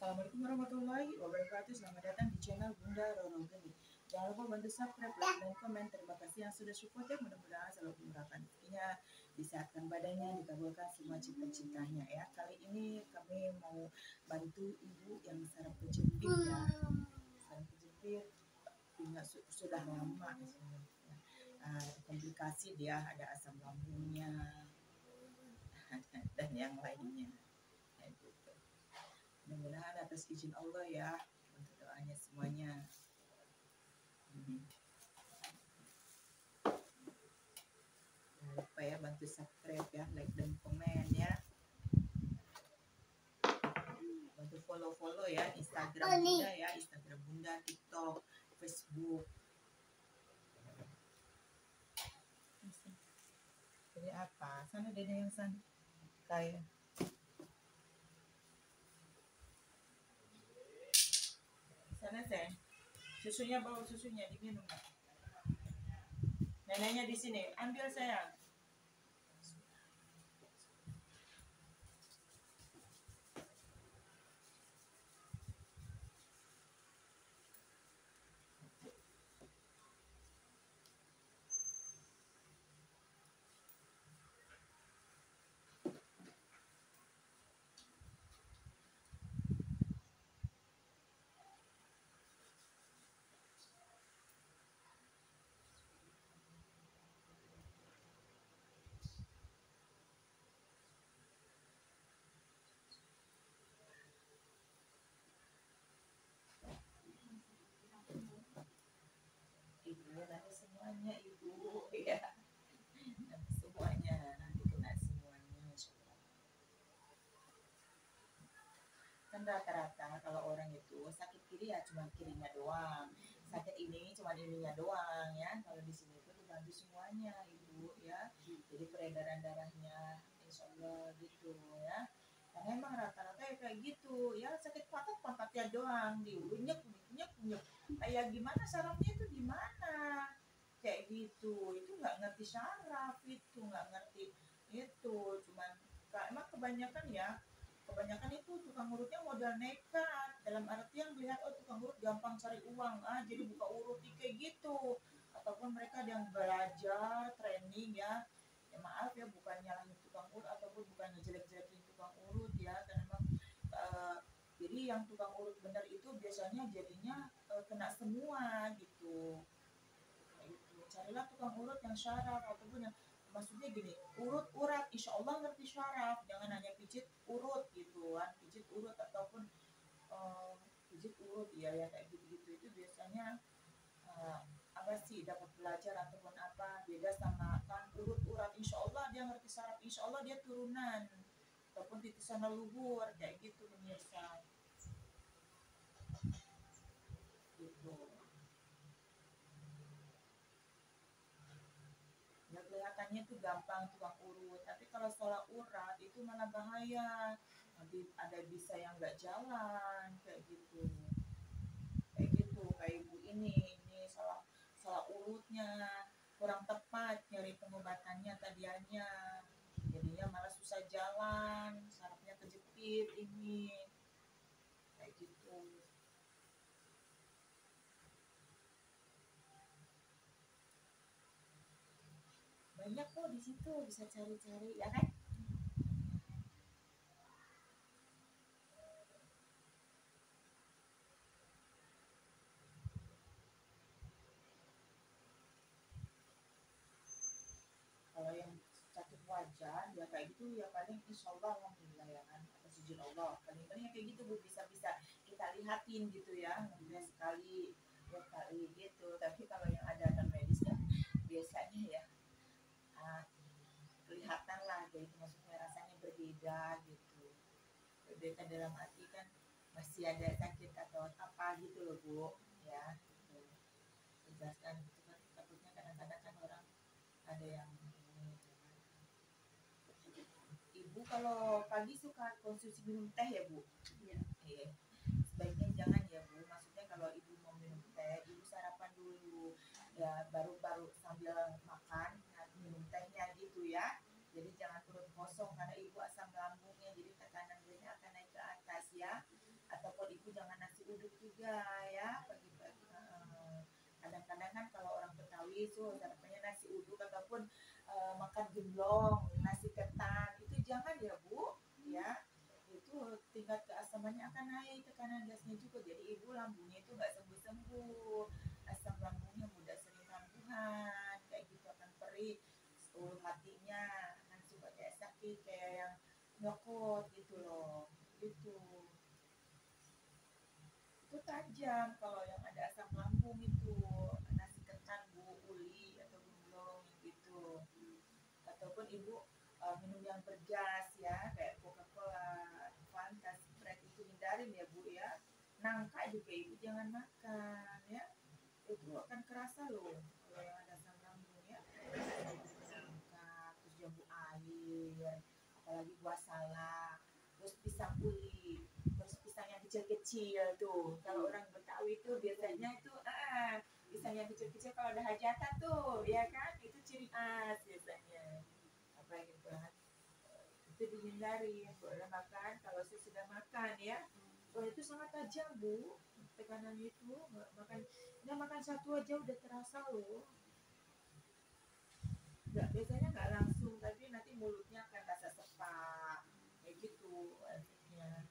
Assalamualaikum warahmatullahi wabarakatuh. Selamat datang di channel Bunda Roro Geni. Jangan lupa bantu subscribe, like, dan komen. Terima kasih yang sudah support ya. Mudah-mudahan selalu dimurahkan rezekinya, disehatkan badannya, dikabulkan semua cita-citanya ya. Kali ini kami mau bantu ibu yang saraf kejepit ya. Saraf kejepit sudah lama ya. Komplikasi dia, ada asam lambungnya dan yang lainnya. Mudah-mudahan atas izin Allah ya, untuk doanya semuanya. Jangan lupa ya bantu subscribe ya, like dan komen ya. Bantu follow ya Instagram Bunda ya, Instagram Bunda, TikTok, Facebook. Ini apa? Sana dede yang sana. Kayak sana saya. Susunya bawa susunya diminum. Neneknya di sini. Ambil sayang. Ibu nanti semuanya ibu ya. Nanti semuanya, nanti kena semuanya. Kan rata-rata kalau orang itu sakit kiri ya cuma kirinya doang, sakit ini cuma ininya doang ya. Kalau di sini itu dibantu semuanya ibu ya, jadi peredaran darahnya insya Allah gitu ya. Karena emang rata-rata ya kayak gitu ya, sakit pantatnya doang, diunyek unyek unyek kayak gimana sarafnya itu gimana kayak gitu, itu nggak ngerti saraf, itu nggak ngerti itu, cuman emang kebanyakan itu tukang urutnya modal nekat, dalam artian melihat oh tukang urut gampang cari uang jadi buka urut kayak gitu, ataupun mereka yang belajar training ya maaf ya, bukan nyalahin tukang urut ataupun bukan ngejelek-jelekin tukang urut ya, karena memang jadi yang tukang urut benar itu biasanya jadinya kena semua gitu. Carilah tukang urut yang syaraf, ataupun yang maksudnya gini, urut urat insya Allah ngerti syaraf, jangan hanya pijit urut gitu kan, pijit urut ataupun pijit urut ya kayak gitu-gitu, itu biasanya apa sih dapat belajar ataupun apa, beda sama kan urut urat insya Allah dia ngerti syaraf, insya Allah dia turunan ataupun titisan leluhur kayak gitu pemirsa gitu. Ya kelihatannya itu gampang tukang urut, tapi kalau salah urat itu malah bahaya, nanti ada bisa yang nggak jalan kayak gitu, kayak ibu ini salah salah urutnya, kurang tepat nyari pengobatannya tadiannya, jadinya malah susah jalan, sarafnya kejepit ini kayak gitu. Banyak kok di situ bisa cari-cari ya kan. Kalau yang sakit wajah ya kayak gitu ya paling insya Allah alhamdulillah ya kan, atas izin Allah paling-paling kayak gitu Bu, bisa-bisa kita lihatin gitu ya, kemudian sekali dua kali gitu. Tapi kalau yang ada non medisnya biasanya ya kelihatan lah kayak itu, maksudnya rasanya berbeda gitu, berbeda dalam arti kan masih ada sakit atau apa gitu loh Bu ya gitu. Jelaskan gitu kan, takutnya kadang-kadang kan orang ada yang ini. Ibu kalau pagi suka konsumsi minum teh ya Bu? Iya. Iya. Sebaiknya jangan ya Bu. Maksudnya kalau ibu mau minum teh, ibu sarapan dulu. Ya baru sambil makan minum tehnya gitu ya. Jadi jangan perut kosong karena ibu asam lambungnya jadi tekanan darahnya akan naik ke atas ya. Ataupun nasi uduk juga ya pagi-pagi. Kadang-kadang kan kalau orang Betawi tuh sarapannya nasi uduk ataupun makan gemblong, nasi ketan itu jangan ya Bu, ya itu tingkat keasamannya akan naik, tekanan gasnya juga, jadi ibu lambungnya itu nggak sembuh-sembuh, asam lambungnya mudah sering kambuhan kayak gitu, akan perih, hatinya akan suka kayak sakit kayak yang nyokot gitu loh, gitu itu tajam kalau yang ada asam lambung itu, nasi ketan Bu, uli atau gemblong gitu, ataupun ibu minum yang bergas ya kayak Coca-Cola, Fanta, Sprite itu hindarin ya Bu ya. Nangka juga ibu jangan makan ya, itu akan kerasa loh kalau yang ada asam lambung ya. Nangka, terus jambu air, apalagi buah salak, terus pisang uli, terus pisang yang kecil-kecil tuh. Kalau orang Betawi tuh biasanya itu pisang yang kecil-kecil kalau ada hajatan tuh, ya kan? Itu ciri khas biasanya. Apa gitu kan? Itu dihindari. Boleh makan kalau sudah makan ya. Oh itu sangat tajam Bu, tekanan itu nggak makan satu aja udah terasa loh. Nggak, biasanya nggak langsung, tapi nanti mulutnya akan rasa sepak kayak gitu efeknya.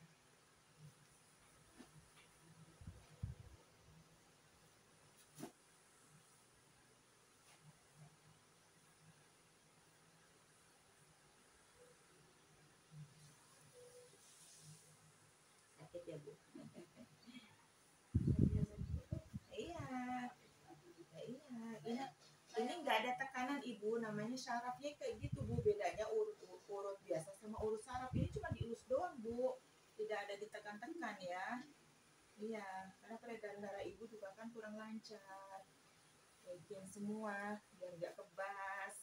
Sakit ya Bu. Iya, iya, ini nggak ada tekanan ibu, namanya syarafnya kayak gitu Bu, bedanya urut biasa sama urut saraf, ini cuma diurus doang Bu, tidak ada ditekan-tekan ya. Iya, karena peredaran darah ibu juga kan kurang lancar, bagian semua biar nggak kebas,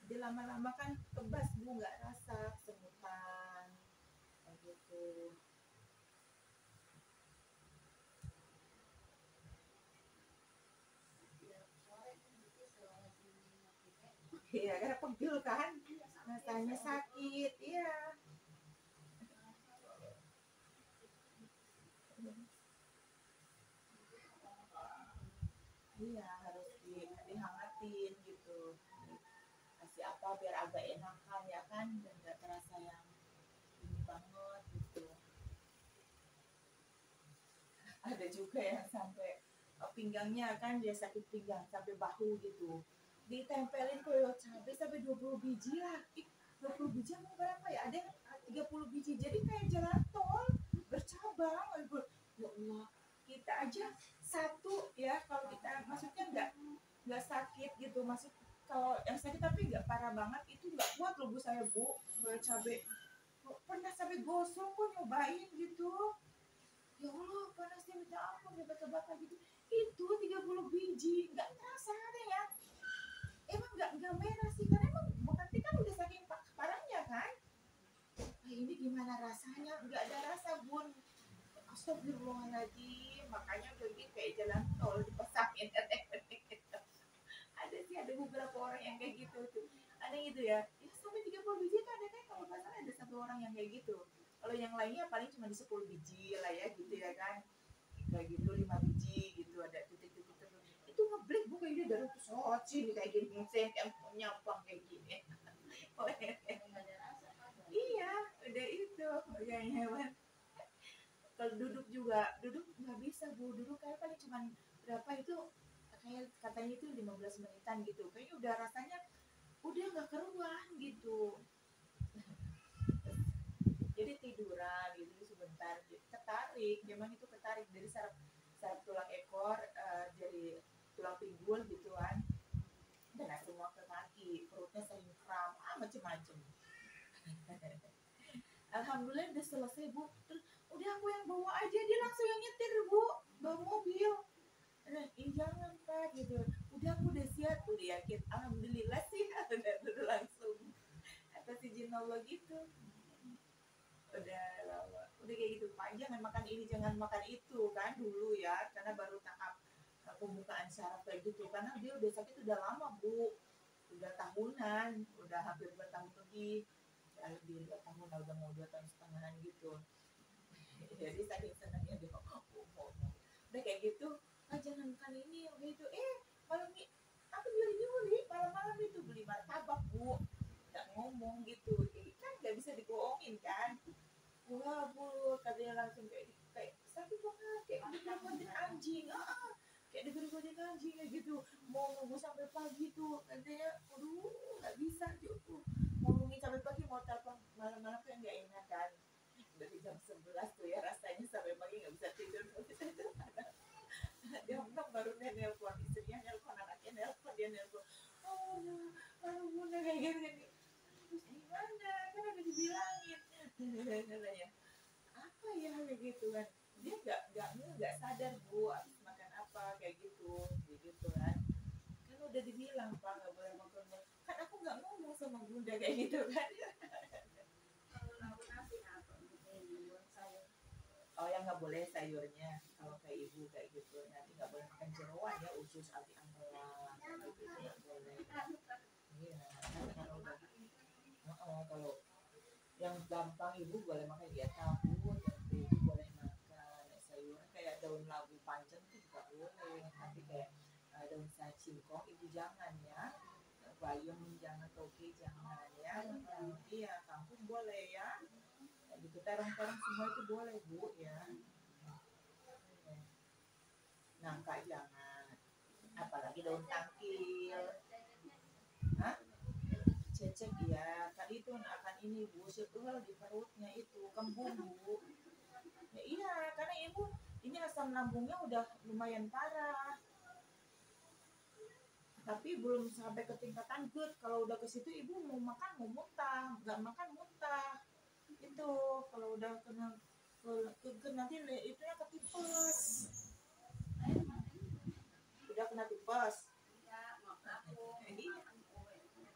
jadi lama-lama kan kebas Bu, nggak rasa kesemutan kayak gitu. Iya, karena pegel kan, rasanya sakit, iya. Iya, harus dihangatin gitu, kasih apa biar agak enakan ya kan, dan nggak terasa yang ini banget gitu. Ada juga yang sampai pinggangnya kan, dia sakit pinggang sampai bahu gitu, ditempelin koyo cabai sampai 20 biji lah. 20 biji mau berapa ya, ada yang 30 biji, jadi kayak jalan tol bercabang. Ya Allah, kita aja satu ya, kalau kita maksudnya nggak sakit gitu, maksud kalau yang sakit tapi nggak parah banget itu nggak kuat loh Bu, saya Bu, cabai pernah sampai gosong kok nyobain gitu. Ya Allah, panasnya minta ampun, sampai kebakar gitu. Itu 30 biji nggak terasa ada ya, emang nggak merah sih, karena emang berarti kan udah saking parahnya kan. Nah, ini gimana rasanya, nggak ada rasa Bun. Astagfirullahaladzim, makanya pergi kayak jalan tol dipasangin. Ada sih, ada beberapa orang yang kayak gitu tuh, ada gitu ya, ya sampai 30 biji kan ada kan, kalau nggak salah ada satu orang yang kayak gitu. Kalau yang lainnya paling cuma di 10 biji lah ya gitu ya kan, kayak gitu 5 biji gitu, ada titik-titik tertentu itu ngeblik Bu, kayak dia dari pesawat sini kayak gini, saya yang nyapang kayak gini. Oh, iya, udah itu kayak hewan. Kalau duduk juga, duduk nggak bisa Bu, duduk kayak paling cuma berapa itu, kayak katanya itu 15 menitan gitu, kayaknya udah rasanya udah nggak keruan gitu, jadi tiduran gitu sebentar, jadi ketarik, memang itu ketarik dari saraf saraf tulang ekor, dari tulang pinggul gitu kan, dan semua ke kaki, perutnya sering kram, macem-macem. Alhamdulillah udah selesai Bu, terus udah aku yang bawa aja, dia langsung yang nyetir Bu, bawa mobil. Nah, jangan Pak gitu, udah aku udah siap, udah yakin, alhamdulillah sih. Udah langsung atas izin Allah gitu, udah lama udah kayak gitu Pak, jangan makan ini jangan makan itu kan dulu ya, karena baru tahap pembukaan syaraf kayak gitu, karena dia udah sakit udah lama Bu, udah tahunan, udah hampir 2 tahun lebih, ya lebih 2 tahun lah, udah mau 2 tahun setengahan gitu. Jadi saking senangnya dia ngomong, udah kayak gitu, ah jangan makan ini gitu, malam ini aku nyuri malam-malam itu beli martabak bu, nggak ngomong gitu, kan nggak bisa dibohongin kan. Wah bu, katanya langsung kayak sakit banget, kayak digoreng anjing, kayak digoreng anjing kayak gitu, mau nunggu sampai pagi tuh, katanya, aduh nggak bisa cukup, mau nunggu sampai pagi, mau telepon malam-malam kan nggak enak kan, dari jam 11 tuh ya rasanya sampai pagi nggak bisa tidur. Dia bilang baru dia nelpon, istrinya nelpon, anaknya nelpon, dia nelpon, oh aduh bunda kayak gini, terus gimana kan udah dibilangin, katanya apa ya kayak gitu kan, dia nggak sadar bu habis makan apa kayak gitu kan, kan udah dibilang pak nggak boleh makan, kan aku nggak ngomong sama bunda kayak gitu kan. Oh yang nggak boleh sayurnya, kalau kayak ibu kayak gitu nanti nggak boleh makan jeroan ya, usus anti ampela gitu nggak boleh. Iya karena udah kalau yang gampang ibu boleh makan ya tahu, tempe ibu boleh makan, sayuran kayak daun labu pancen itu juga boleh, tapi kayak daun singkong ibu jangan ya, bayam jangan, toge jangan ya. Iya kangkung boleh ya, gitu, terong-terong semua itu boleh bu ya. Nangka jangan, apalagi daun tangkil. Hah? Cecek ya, tadi itu akan ini bu, sebel di perutnya itu kembung bu. Ya iya, karena ibu ini asam lambungnya udah lumayan parah, tapi belum sampai ke tingkatan GERD. Kalau udah ke situ ibu mau makan mau muntah, nggak makan muntah. Itu kalau udah kena ke nanti itu ya ketipes. Udah kena tipes.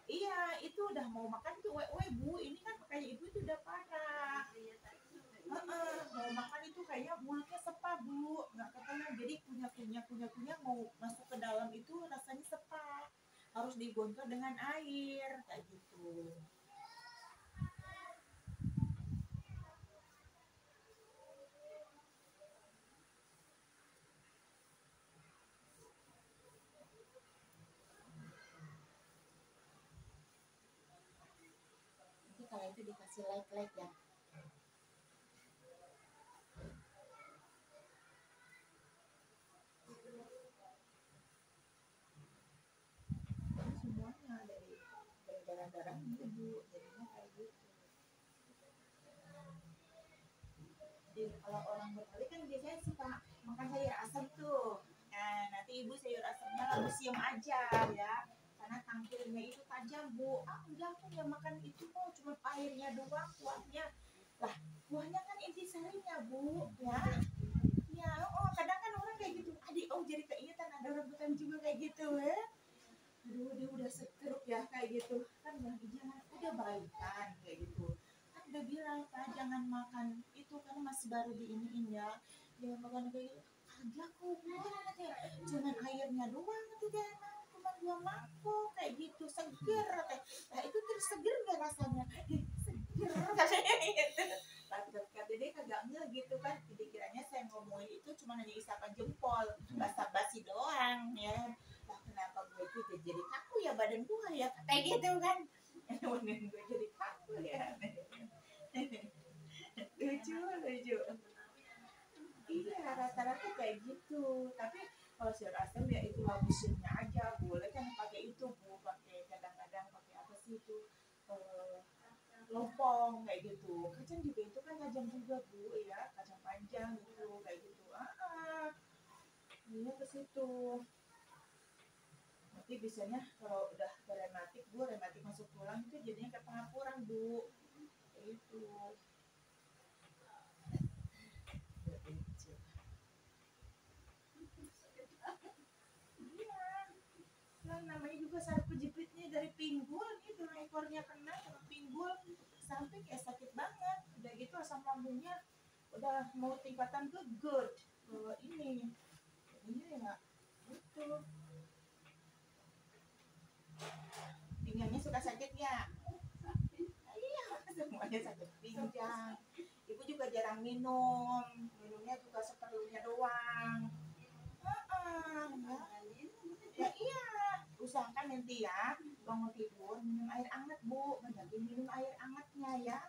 Iya, itu udah mau makan tuh we bu. Ini kan kayak ibu itu udah parah. Mau makan itu kayaknya mulutnya sepa bu, nggak ketelan, jadi kunyah mau masuk ke dalam itu rasanya sepa, harus digonta dengan air kayak gitu. Nanti kalau itu dikasih like ya. Semuanya dari darah ibu jadinya kayak gitu. Jadi kalau orang Betawi kan biasanya suka makan sayur asam tuh. Nah, nanti ibu sayur asamnya lalu siam aja ya. Karena tangkilnya itu tajam bu. Udah aku nggak makan itu kok, cuma airnya doang, kuahnya. Lah, kuahnya kan intisarinya bu, ya. Ya, kadang kan orang kayak gitu. Adik, jadi keingetan ada orang Betawi juga kayak gitu ya. Aduh, dia udah sekerup ya kayak gitu. Kan jangan, udah baikan kayak gitu. Kan udah bilang kan jangan makan itu karena masih baru diiniin ya. Dia makan kayak gitu. Kagak kok, katanya. Cuman airnya doang katanya. Cuma 2 mangkok kayak gitu, seger katanya. Nah itu terus seger gak rasanya? Seger katanya gitu. Tapi kata dia kagak ngeh gitu kan. Jadi kiranya saya ngomongin itu cuma hanya isapan jempol, basa-basi doang ya. Lah kenapa gue itu jadi kaku ya badan gue ya kayak gitu kan. Badan gue jadi kaku ya. Lucu. Iya rata-rata kayak gitu. Tapi kalau sayur asam ya itu habisinnya aja, boleh kan pakai itu bu, pakai kadang-kadang pakai apa sih itu, eh, lompong kayak gitu. Kacang juga itu kan tajam juga bu ya, kacang panjang gitu kayak gitu. Ini ke situ. Nanti biasanya kalau udah rematik bu, rematik masuk tulang itu jadinya kayak pengapuran bu, kayak gitu. Iya, yang namanya juga saraf kejepitnya dari pinggul gitu, ekornya kena sama pinggul sampai kayak sakit banget. Udah gitu asam lambungnya udah mau tingkatan ke GERD, ini ya itu pinggangnya suka sakit ya. Iya, Soalnya sakit pinggang. Ibu juga jarang minumnya juga seperlunya doang. Ya. Ya iya, usahakan nanti ya bangun tidur minum air hangat Bu, banyakin minum air hangatnya ya.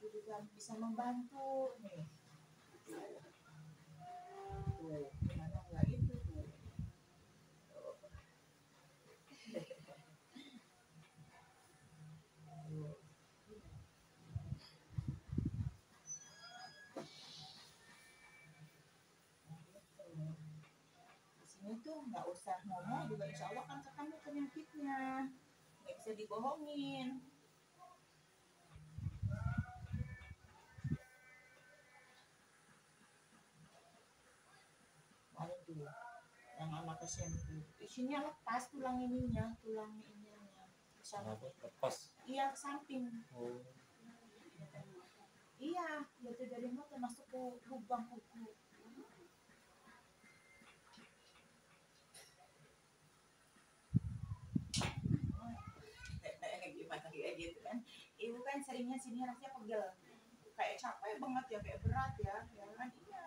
Itu juga bisa membantu nih. Tuh, gimana enggak itu tuh. Di sini tuh nggak usah ngomong juga insya Allah kan ketemu penyakitnya, nggak bisa dibohongin. Mana tuh yang anak SMP isinya lepas tulang ininya lepas. Iya ke samping. Oh. Iya itu dari motor masuk ke lubang kuku. Gimana kayak gitu kan, ibu kan seringnya sini rasanya pegel kayak capek banget ya, kayak berat ya kan. Iya.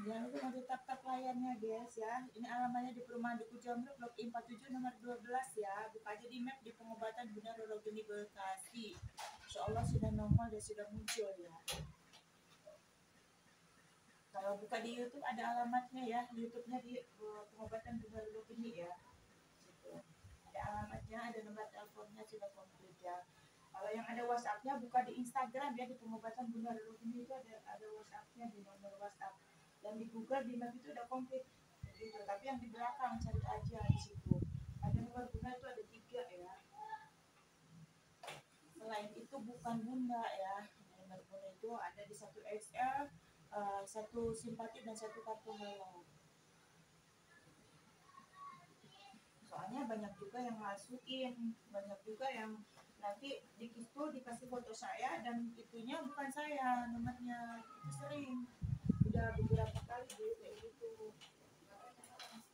Jangan lupa untuk tap layarnya guys ya. Ini alamatnya di Perumahan Duku Jamrut Blok I 47 nomor 12 ya. Buka aja di map di pengobatan Bunda Roro Geni Bekasi. Insya Allah sudah normal dan sudah muncul ya. Kalau buka di YouTube ada alamatnya ya. YouTube-nya di pengobatan Bunda Roro Geni ya. Gitu. Ada alamatnya, ada nomor teleponnya sudah komplit ya. Kalau yang ada WhatsApp-nya buka di Instagram ya, di pengobatan Bunda Roro Geni itu ada WhatsApp-nya, di nomor WhatsApp. Dan di Google di map itu udah komplit gitu. Tapi yang di belakang cari aja di situ. Ada nomor Bunda itu ada 3 ya. Selain itu bukan Bunda ya. Nomor Bunda itu ada di 1 XL, 1 simpati dan 1 kartu halo. Soalnya banyak juga yang masukin, banyak juga yang nanti di situ dikasih foto saya dan itunya bukan saya nomornya. Itu sering udah beberapa kali Bu kayak gitu.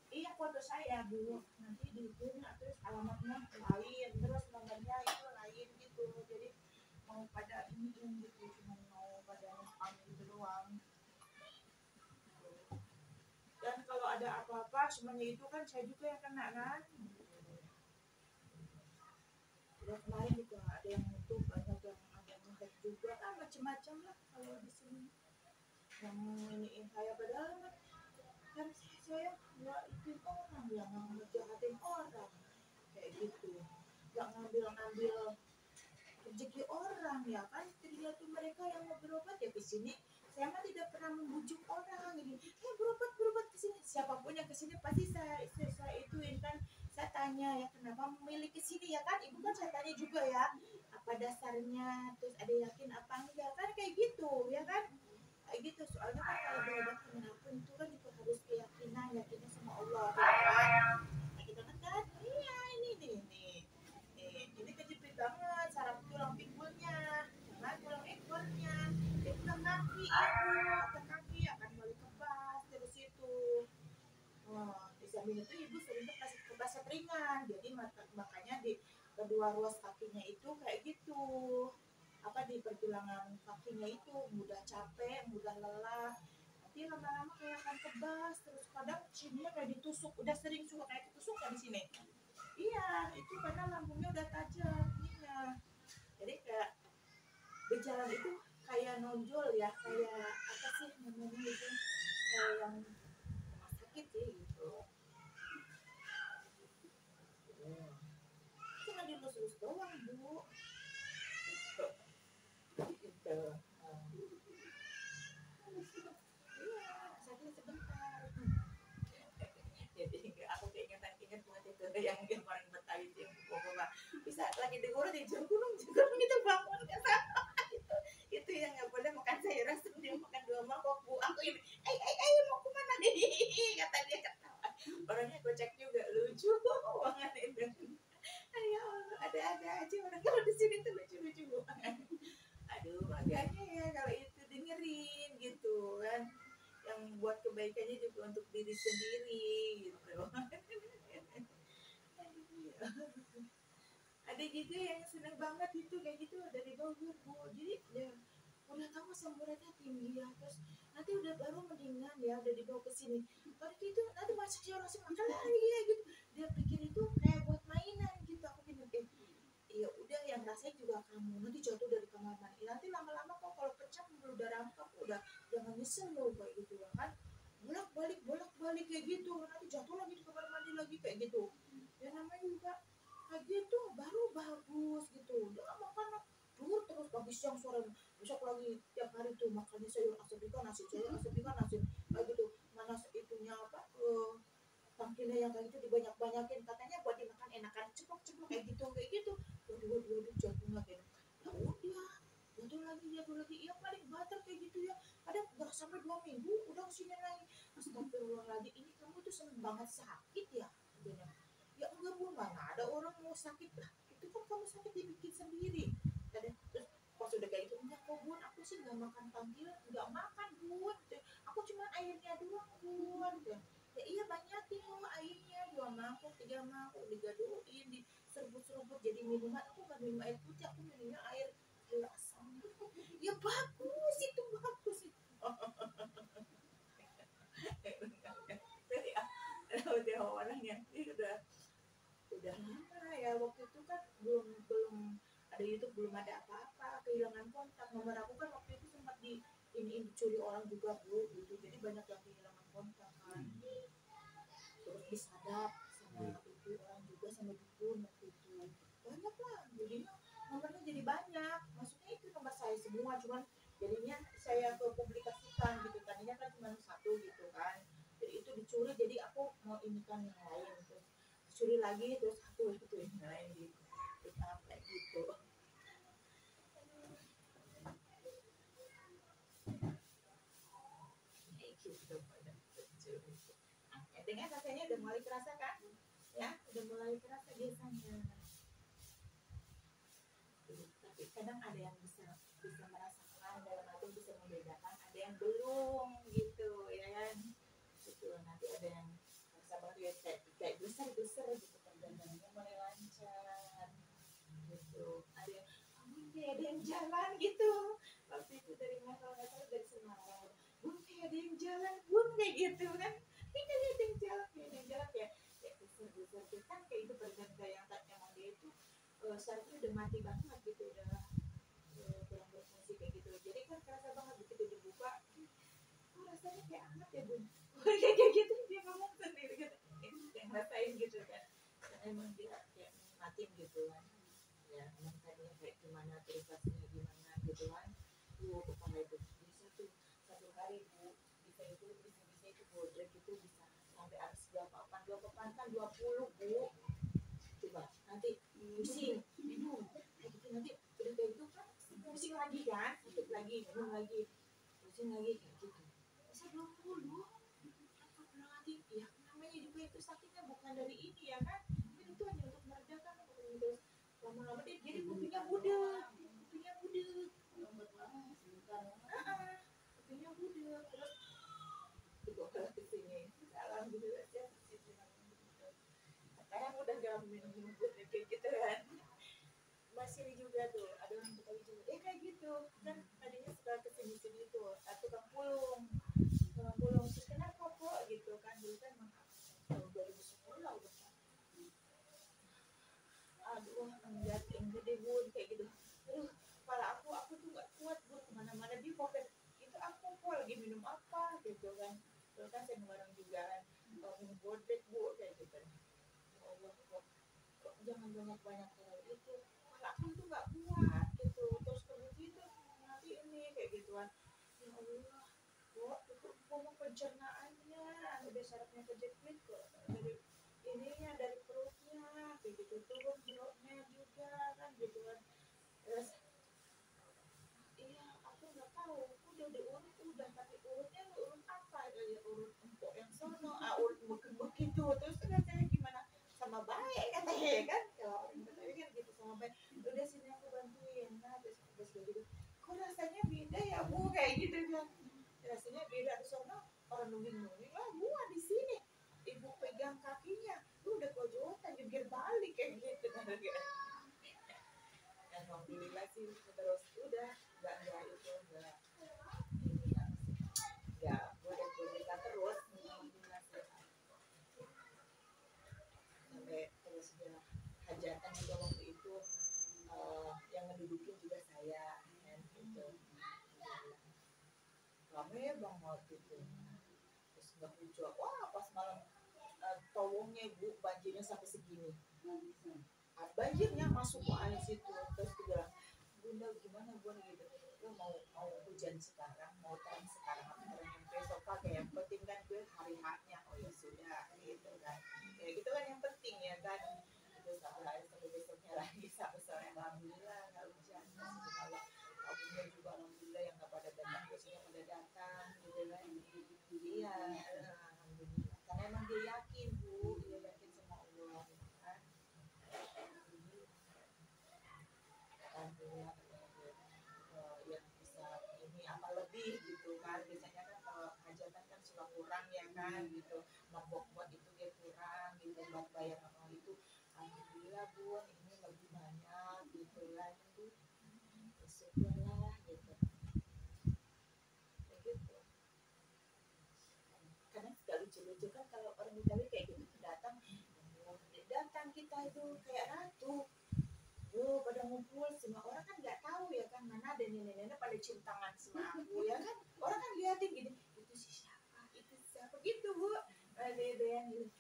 Iya foto saya Bu, nanti di itu terus alamatnya lain, terus nomornya itu lain gitu. Jadi mau pada ini gitu, cuma mau pada spam gitu doang. Dan kalau ada apa-apa semuanya itu kan saya juga yang kena kan. Dan kemarin juga ada yang nutup, banyak yang ada yang hack juga, macam-macam lah kalau di sini. Yang iniin saya padahal kan saya nggak itu orang yang ngejahatin orang kayak gitu, nggak ngambil rezeki orang ya kan. Tergantung mereka yang mau berobat ya ke sini. Saya mah tidak pernah membujuk orang ini, berobat ke sini. Siapapun yang ke sini pasti saya ituin kan. Saya tanya ya kenapa memilih ke sini ya kan. Ibu kan saya tanya juga ya apa dasarnya, terus ada yakin apa enggak kan kayak gitu ya kan. Kayak gitu soalnya kan kalau berobat kemanapun itu kan juga harus yakinnya sama Allah ya kan. Nah, kita kan iya ini kejepit banget saraf tulang pinggulnya, jangan tulang ekornya, dia tulang kaki ibu, kaki akan mulai kebas terus itu. Wah, di samping itu ibu sering kebas ringan, jadi makanya di kedua ruas kakinya itu kayak gitu. Apa di pergelangan kakinya itu mudah capek, mudah lelah. Nanti lama-lama kayak akan kebas, terus kadang sininya kayak ditusuk, udah sering suka kayak ditusuk kan di sini. Iya, itu karena lambungnya udah tajam ininya. Jadi kayak berjalan itu kayak nonjol ya, kayak apa sih namanya itu, kayak yang rumah sakit sih gitu. Cuma dilus-lus doang Bu. Gitu. Iya, sakit sebentar. Jadi aku ingat banget itu yang orang Betawi itu yang bapak bisa lagi diurut di gunung itu bangun kan itu yang nggak boleh makan sayur asem, dia makan 2 mangkok Bu. Aku ini mau kemana nih kata dia, ketawa orangnya kocak juga, lucu banget itu. Ya Allah, ada aja orang kalau di sini tuh lucu banget. Aduh makanya ya kalau itu dengerin gitu kan, yang buat kebaikannya juga untuk diri sendiri gitu. ada juga yang seneng banget itu kayak gitu dari Bogor Bu, jadi ya udah tahu asam uratnya tinggi ya, terus nanti udah baru mendingan ya udah dibawa ke sini, kalau gitu nanti masuk ya langsung makan lagi ya gitu, dia pikir itu kayak buat mainan gitu. Aku bilang iya udah yang rasain juga kamu, nanti jatuh dari kamar mandi, nanti lama-lama kok kalau pecah pembuluh darah kamu udah, jangan nyesel loh kayak gitu ya kan, bolak balik kayak gitu, nanti jatuh lagi di kamar mandi lagi kayak gitu ya, namanya juga kayak gitu baru bagus gitu, jangan makan dur terus pagi siang sore, besok lagi tiap hari tuh makannya sayur asam ikan nasi, sayur asam ikan nasi kayak gitu, mana itunya apa tangkilnya yang kayak gitu dibanyak-banyakin, katanya buat dimakan enakan ceplok-ceplok kayak gitu. Waduh jatuh lagi. Ya udah, jatuh lagi. Ya paling batal kayak gitu ya. Kadang nggak sampai 2 minggu udah kesini lagi. Astagfirullahaladzim, ini kamu tuh seneng banget sakit ya? Katanya. Ya enggak Bu, mana ada orang mau sakit lah. Itu kan kamu sakit dibikin sendiri. Terus pas udah kayak gitu, enggak kok Bun, aku sih nggak makan tangkil, nggak makan Bun. Aku cuma airnya doang Bun. Ya iya banyakin loh airnya, 2 mangkok 3 mangkok digadoin diserbut-serbut jadi minuman. Aku nggak minum air putih, aku minumnya air sayur asam. Ya bagus itu bagus itu. Udah orangnya udah lama ya, waktu itu kan belum belum ada YouTube, belum ada apa-apa, kehilangan kontak. Nomor aku kan waktu itu sempat ini dicuri orang juga Bu gitu, jadi banyak yang kehilangan kontak kan, terus disadap sama itu orang juga, sama dukun waktu itu banyak lah, jadinya nomornya jadi banyak, maksudnya itu nomor saya semua, cuman jadinya saya publikasikan gitu, tadinya kan cuma satu gitu kan, jadi itu dicuri, jadi aku mau inikan yang lain, terus dicuri lagi, terus aku itu yang lain gitu, kayak gitu. Kayak gitu pada pencuri. Dengan rasanya udah mulai kerasa kan, ya udah mulai kerasa biasanya, tapi kadang ada yang bisa bisa merasakan dalam arti bisa membedakan, ada yang belum gitu ya kan, gitu nanti ada yang bisa banget ya, kayak besar gitu, perdananya mulai lancar gitu, ada yang kayak ada yang jalan gitu, waktu itu dari mana kalau nggak salah dari Semarang, Bun kayak ada yang jalan Bun kayak gitu kan, ini ada yang jalan, kayak ada yang jalan kayak besar kan, kayak itu perganda yang emang dia itu syarafnya udah mati banget gitu, udah kurang berfungsi kayak gitu, jadi kan kerasa banget begitu dibuka, oh rasanya kayak hangat ya Bun, kayak gitu dia ngomong sendiri kan, yang rasain gitu kan, dan emang dia kayak nikmatin gitu kan, ya emang tadinya kayak gimana, terus rasanya gimana gitu kan, kepala itu bisa tuh satu hari Bu, bisa itu bodrek itu bisa sampai habis dua papan kan 20 Bu, coba nanti pusing minum kayak gitu, nanti udah kayak gitu kan pusing lagi kan, sakit lagi minum lagi, pusing lagi kayak gitu, bisa 20. Astagfirullahaladzim, ya namanya juga itu sakitnya bukan dari ini ya kan itu hanya untuk meredakan, terus lama-lama dia jadi kupingnya budek, kupingnya budek, terus dibawa ke sini, alhamdulillah sih sekarang udah gak minum budek kayak gitu kan, masih juga tuh ada orang Betawi juga kayak gitu kan, tadinya suka kesini sini tuh tukang pulung terus kenapa kok gitu kan, dulu kan tahun 2010 lah udah, aduh enggak yang gede Bun kayak gitu, aduh kepala aku tuh nggak kuat Bun, kemana-mana dia pocket itu, aku kok lagi minum apa gitu kan, terus kan saya ngelarang juga kan, minum bodek Bu kayak gitu, ya Allah kok jangan banyak-banyak terlalu itu, kepala aku tuh nggak kuat gitu, terus kemudian itu nanti ini kayak gituan, ya Allah kok itu ngomong pencernaannya udah sarafnya kejepit kok, dari ininya dari perutnya kayak gitu, turun perutnya juga kan gitu kan, terus iya aku nggak tahu, udah diurut udah, tapi urutnya urut apa ya, urut empuk yang sono, urut begitu, terus katanya gimana, sama baik katanya ya kan, kalau orang Betawi kan gitu sama baik, udah sini aku bantuin, nah terus kayak gitu, kok rasanya beda ya Bu kayak gitu kan, rasanya beda di sono orang nungging lah, gua di sini ibu pegang kakinya, lu udah kojotan jungkir balik kayak gitu kan, alhamdulillah sih terus udah nggak itu nggak ini nggak boleh terus alhamdulillah sehat sampai terus dia hajatan juga waktu itu yang ngedudukin juga saya kan gitu rame banget gitu terus nggak hujan wah pas malam towongnya ibu banjirnya sampai segini banjirnya masuk ke air situ terus dia bilang bunda gimana bun gitu lu mau hujan sekarang mau terang sekarang apa terang yang besok pakai yang penting kan gue hari haknya oh ya sudah gitu kan ya gitu kan yang penting ya kan itu sampai besoknya lagi sampai sore alhamdulillah nggak hujan masih kalau abunya juga alhamdulillah yang nggak pada datang biasanya pada datang gitu kan iya alhamdulillah karena emang dia yakin bu dia yakin sama Allah kan alhamdulillah yang bisa ini apa lebih gitu kan biasanya kan kalau hajatan kan suka kurang ya kan gitu buat itu dia kurang gitu buat bayar apa itu alhamdulillah bun ini lebih banyak gitu kan itu syukurlah gitu kayak gitu karena suka lucu-lucu kan kalau orang Betawi kayak gitu datang datang kita itu kayak ratu pada ngumpul semua orang kan nggak tahu ya kan mana ada nenek-nenek pada cium tangan sama aku ya kan orang kan liatin gini itu siapa gitu bu ada yang gitu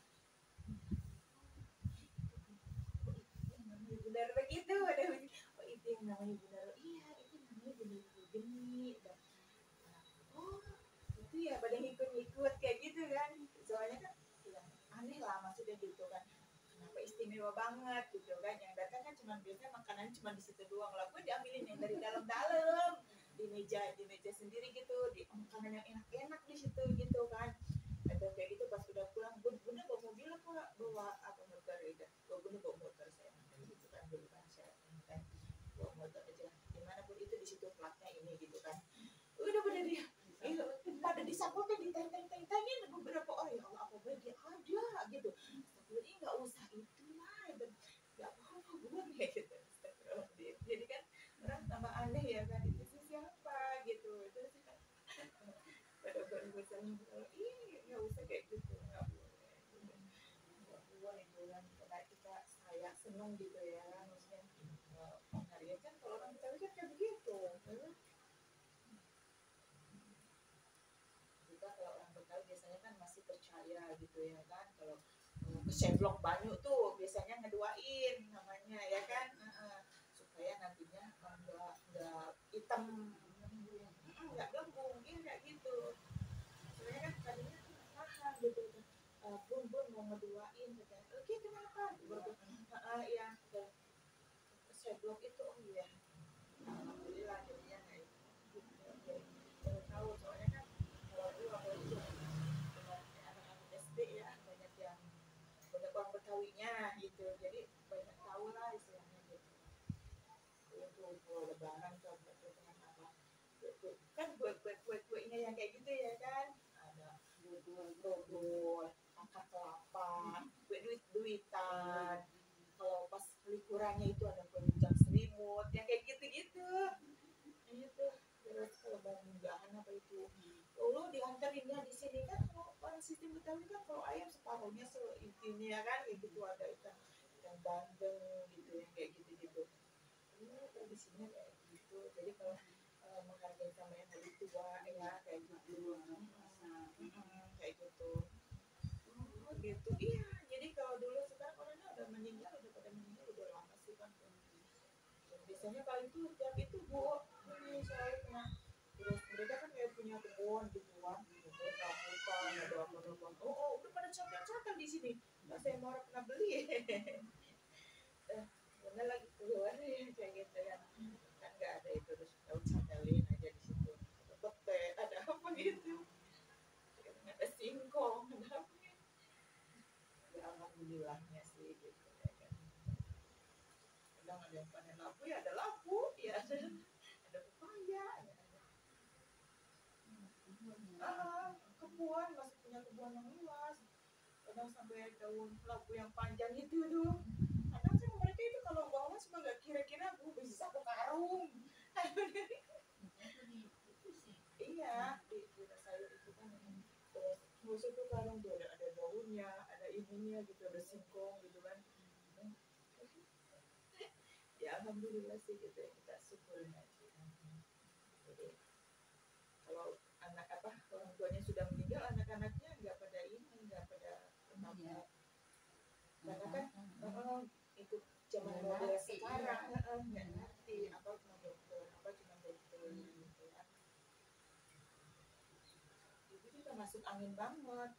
yang namanya benar begitu ada oh itu yang namanya benar iya itu namanya benar geni dan oh itu ya pada ngikut-ngikut kayak gitu kan soalnya kan ya, aneh lah maksudnya gitu kan kenapa istimewa banget gitu kan yang datang kan cuma biasanya makanan cuma di situ doang lah gue diambilin yang dari dalam-dalam di meja sendiri gitu di makanan yang enak-enak di situ gitu kan ada kayak gitu pas udah pulang bunda bawa mobil apa bawa apa motor ya bunda bawa motor saya gitu kan dulu kan saya kan bawa motor aja dimanapun itu di situ platnya ini gitu kan udah pada dia pada disapotin ditanya beberapa orang ya Allah apa dia ada gitu jadi nggak usah itulah nggak apa-apa bukan kayak gitu jadi kan orang tambah aneh ya kan itu sih siapa gitu itu sih kan pada berusaha kalau nggak usah kayak gitu nggak boleh nggak boleh itu kan karena kita saya seneng gitu ya maksudnya hari kan kalau orang Betawi kan kayak begitu ya. Kita kalau orang Betawi biasanya kan masih percaya gitu ya kan kalau keseblok banyu tuh biasanya ngeduain namanya ya kan supaya nantinya nggak hitam nggak gembung ya kayak gitu sebenarnya kan tadinya tuh mahal gitu bun mau ngeduain gitu oke kenapa ya keseblok itu oh iya alhamdulillah jadinya kayak gitu jadi tahu soalnya kan kalau dulu apalagi dengan anak-anak SD ya banyak yang banyak orang Betawinya gitu jadi banyak tahu lah istilahnya gitu untuk lebaran tuh dengan apa kan kue-kuenya yang kayak gitu ya kan ada dodol angkat kelapa kue duitan kalau pas liburannya itu ada kue rujak selimut yang kayak gitu-gitu itu terus kalau mau munggahan apa itu lu dianterinnya di sini kan kalau orang sistem Betawi kan kalau ayam separuhnya intinya ya kan kayak gitu ada ikan bandeng gitu yang kayak gitu-gitu kalau di sini kayak gitu jadi kalau menghargai sama yang lebih tua ya kayak gitu kayak gitu gitu iya jadi kalau dulu sekarang orangnya udah meninggal udah pada meninggal udah lama sih kan dan biasanya kalau itu tiap itu bu ini saya punya terus mereka kan kayak punya kebun gitu kan kebun rambutan ada apa udah pada catat di sini nggak saya mau pernah beli bener lagi keluar ya kayak gitu kan nggak ada itu terus daun santelin aja di situ ada pete ada apa gitu ada singkong ada apa gitu ya alhamdulillahnya sih gitu ya kan kadang ada yang panen labu ya ada pepaya kebun masih punya kebun yang luas kadang sampai daun labu yang panjang itu tuh kadang sama mereka itu kalau bawa cuma nggak kira-kira gue bisa aku taruh alhamdulillah sih gitu ya, kita syukurin aja. Jadi kalau anak apa orang tuanya sudah meninggal, anak-anaknya nggak pada ini, nggak pada Iya. karena kan ikut zaman model sekarang nggak ngerti apa cuma dokter, apa cuma dokter gitu ya. Itu juga masuk angin banget.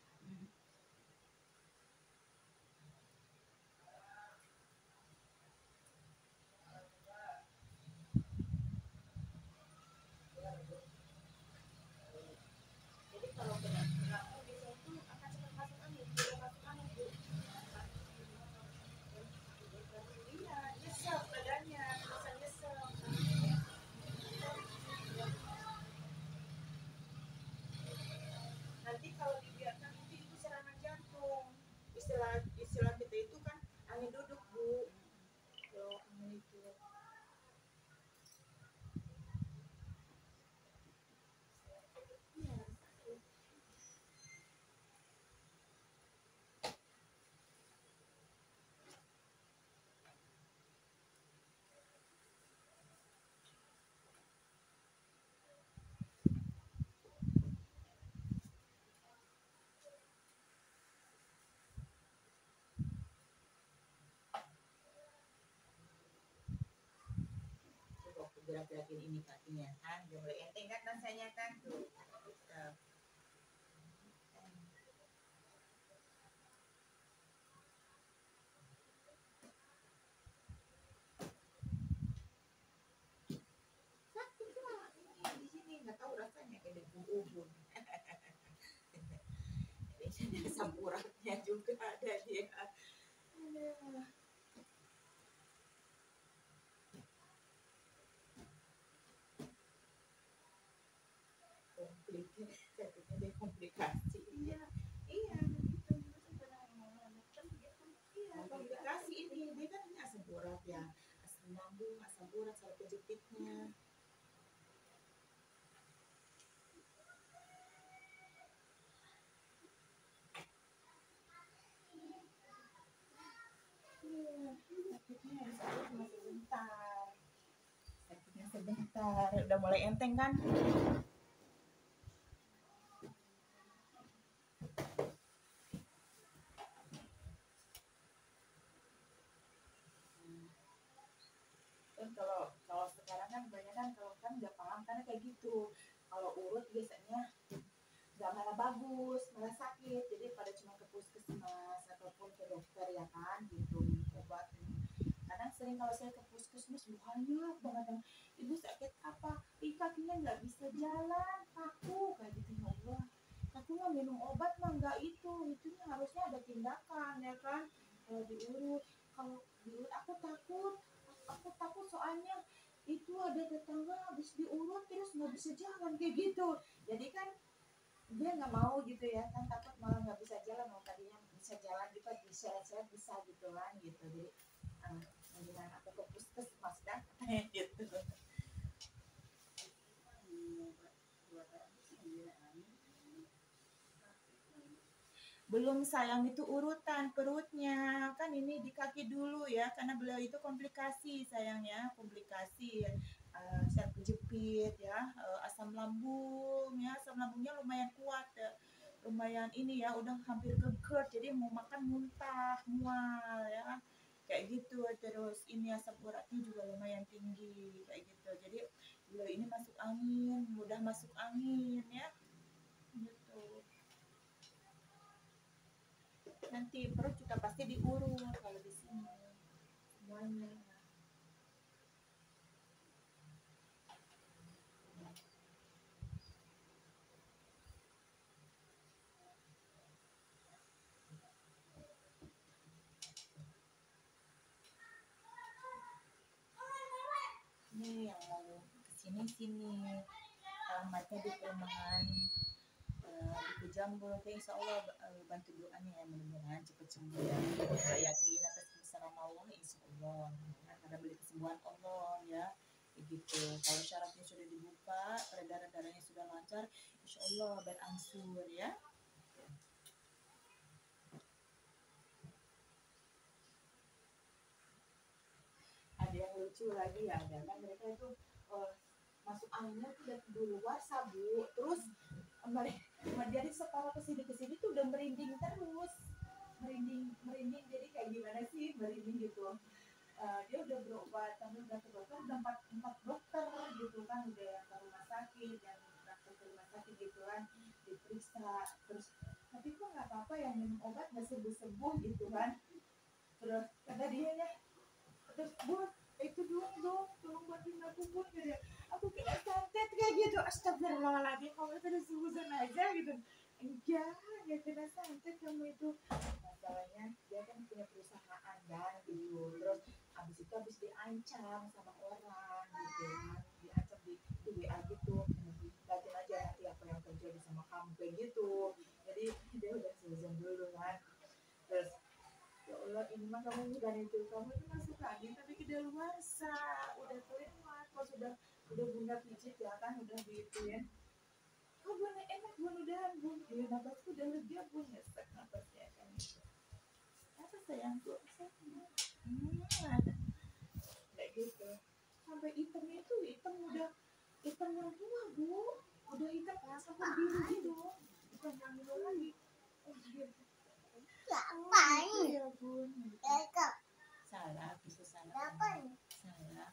Jadi kalau kena biasanya itu akan cepat masuk angin, cepat masuk angin bu. Iya, nyesel badannya, terasa nyesel. Nanti kalau dibiarkan itu serangan jantung. Istilah kita itu kan angin duduk bu. Kalau angin itu. Iya, sakit. Coba aku gerak-gerakin ini kakinya kan, udah mulai enteng kan rasanya kan tuh. Sakit lah ini di sini nggak tahu rasanya kayak dengkul ubun. Biasanya asam uratnya juga ada dia. Aduh. Sakitnya dia komplikasi. Iya, iya gitu. Iya, komplikasi ini dia kan ini asam urat ya, asam lambung, asam urat, saraf kejepitnya. Iya, sakitnya cuma sebentar. Sakitnya sebentar, udah mulai enteng kan? Kan kalau sekarang kan banyak kan kalau kan nggak paham karena kayak gitu. Kalau urut biasanya nggak malah bagus, malah sakit. Jadi pada cuma ke puskesmas ataupun ke dokter ya kan gitu obat. Kadang sering kalau saya ke puskesmas banyak banget yang ibu sakit apa? Kakinya nggak bisa jalan, kaku kayak gitu ya Allah. Kaku mah minum obat mah nggak itunya harusnya ada tindakan ya kan. Kalau diurut aku takut soalnya itu ada tetangga habis diurut terus nggak bisa jalan kayak gitu. Jadi kan dia nggak mau gitu ya kan takut malah nggak bisa jalan mau tadinya bisa jalan gitu bisa gitu kan gitu jadi mendingan aku ke puskesmas dah gitu. Belum sayang itu urutan perutnya kan ini di kaki dulu ya karena beliau itu komplikasi sayangnya komplikasi saraf kejepit ya asam lambung ya asam lambungnya lumayan kuat ya. Lumayan ini ya udah hampir ke GERD jadi mau makan muntah mual ya kayak gitu terus ini asam uratnya juga lumayan tinggi kayak gitu jadi beliau ini masuk angin mudah masuk angin ya gitu. Nanti perut juga pasti diurut kalau di sini semuanya. Ini yang mau kesini sini alamatnya di perumahan di Jambu nanti insya Allah bantu doanya ya mudah-mudahan cepat sembuh ya saya yakin atas kebesaran Allah insya Allah karena beli kesembuhan Allah ya begitu kalau syaratnya sudah dibuka peredaran darahnya sudah lancar insya Allah berangsur ya. Ada yang lucu lucu lagi ya, ada kan mereka itu masuk anginnya tuh udah di luar sabu, terus jadi setelah kesini tuh udah merinding terus, merinding jadi kayak gimana sih merinding gitu. Dia udah berobat, tapi udah ke dokter, udah empat dokter gitu kan, udah yang ke rumah sakit, yang datang ke rumah sakit gitu kan, diperiksa, terus tapi kok nggak apa-apa ya, minum obat nggak sembuh gitu kan. Terus kata dia ya, terus buat itu dong, tolong bantuin aku buat gitu. Aku kena santet kayak gitu, astagfirullahaladzim, kamu terus susan aja gitu. Enggak kena santet kamu itu. Masalahnya dia kan punya perusahaan kan gitu, terus habis diancam sama orang gitu kan, diancam di WA gitu, lihatin aja nanti apa yang terjadi sama kamu kayak gitu. Jadi dia udah season dulu kan. Terus ya Allah, ini mah kamu bukan itu, kamu itu masuk lagi tapi kedaluarsa, udah kelewat, kok udah bunda pijit ya kan, udah gitu ya. Oh bunda enak, bun udahan bun, ya napasku udah lega bun, ngesek napasnya kan. Apa sayangku, kayak gitu. Sampai hitamnya itu hitam yang tua bu, udah hitam sampai biru gitu, bukan yang biru lagi. Oh dia ya bun, salah, bisa salah, salah.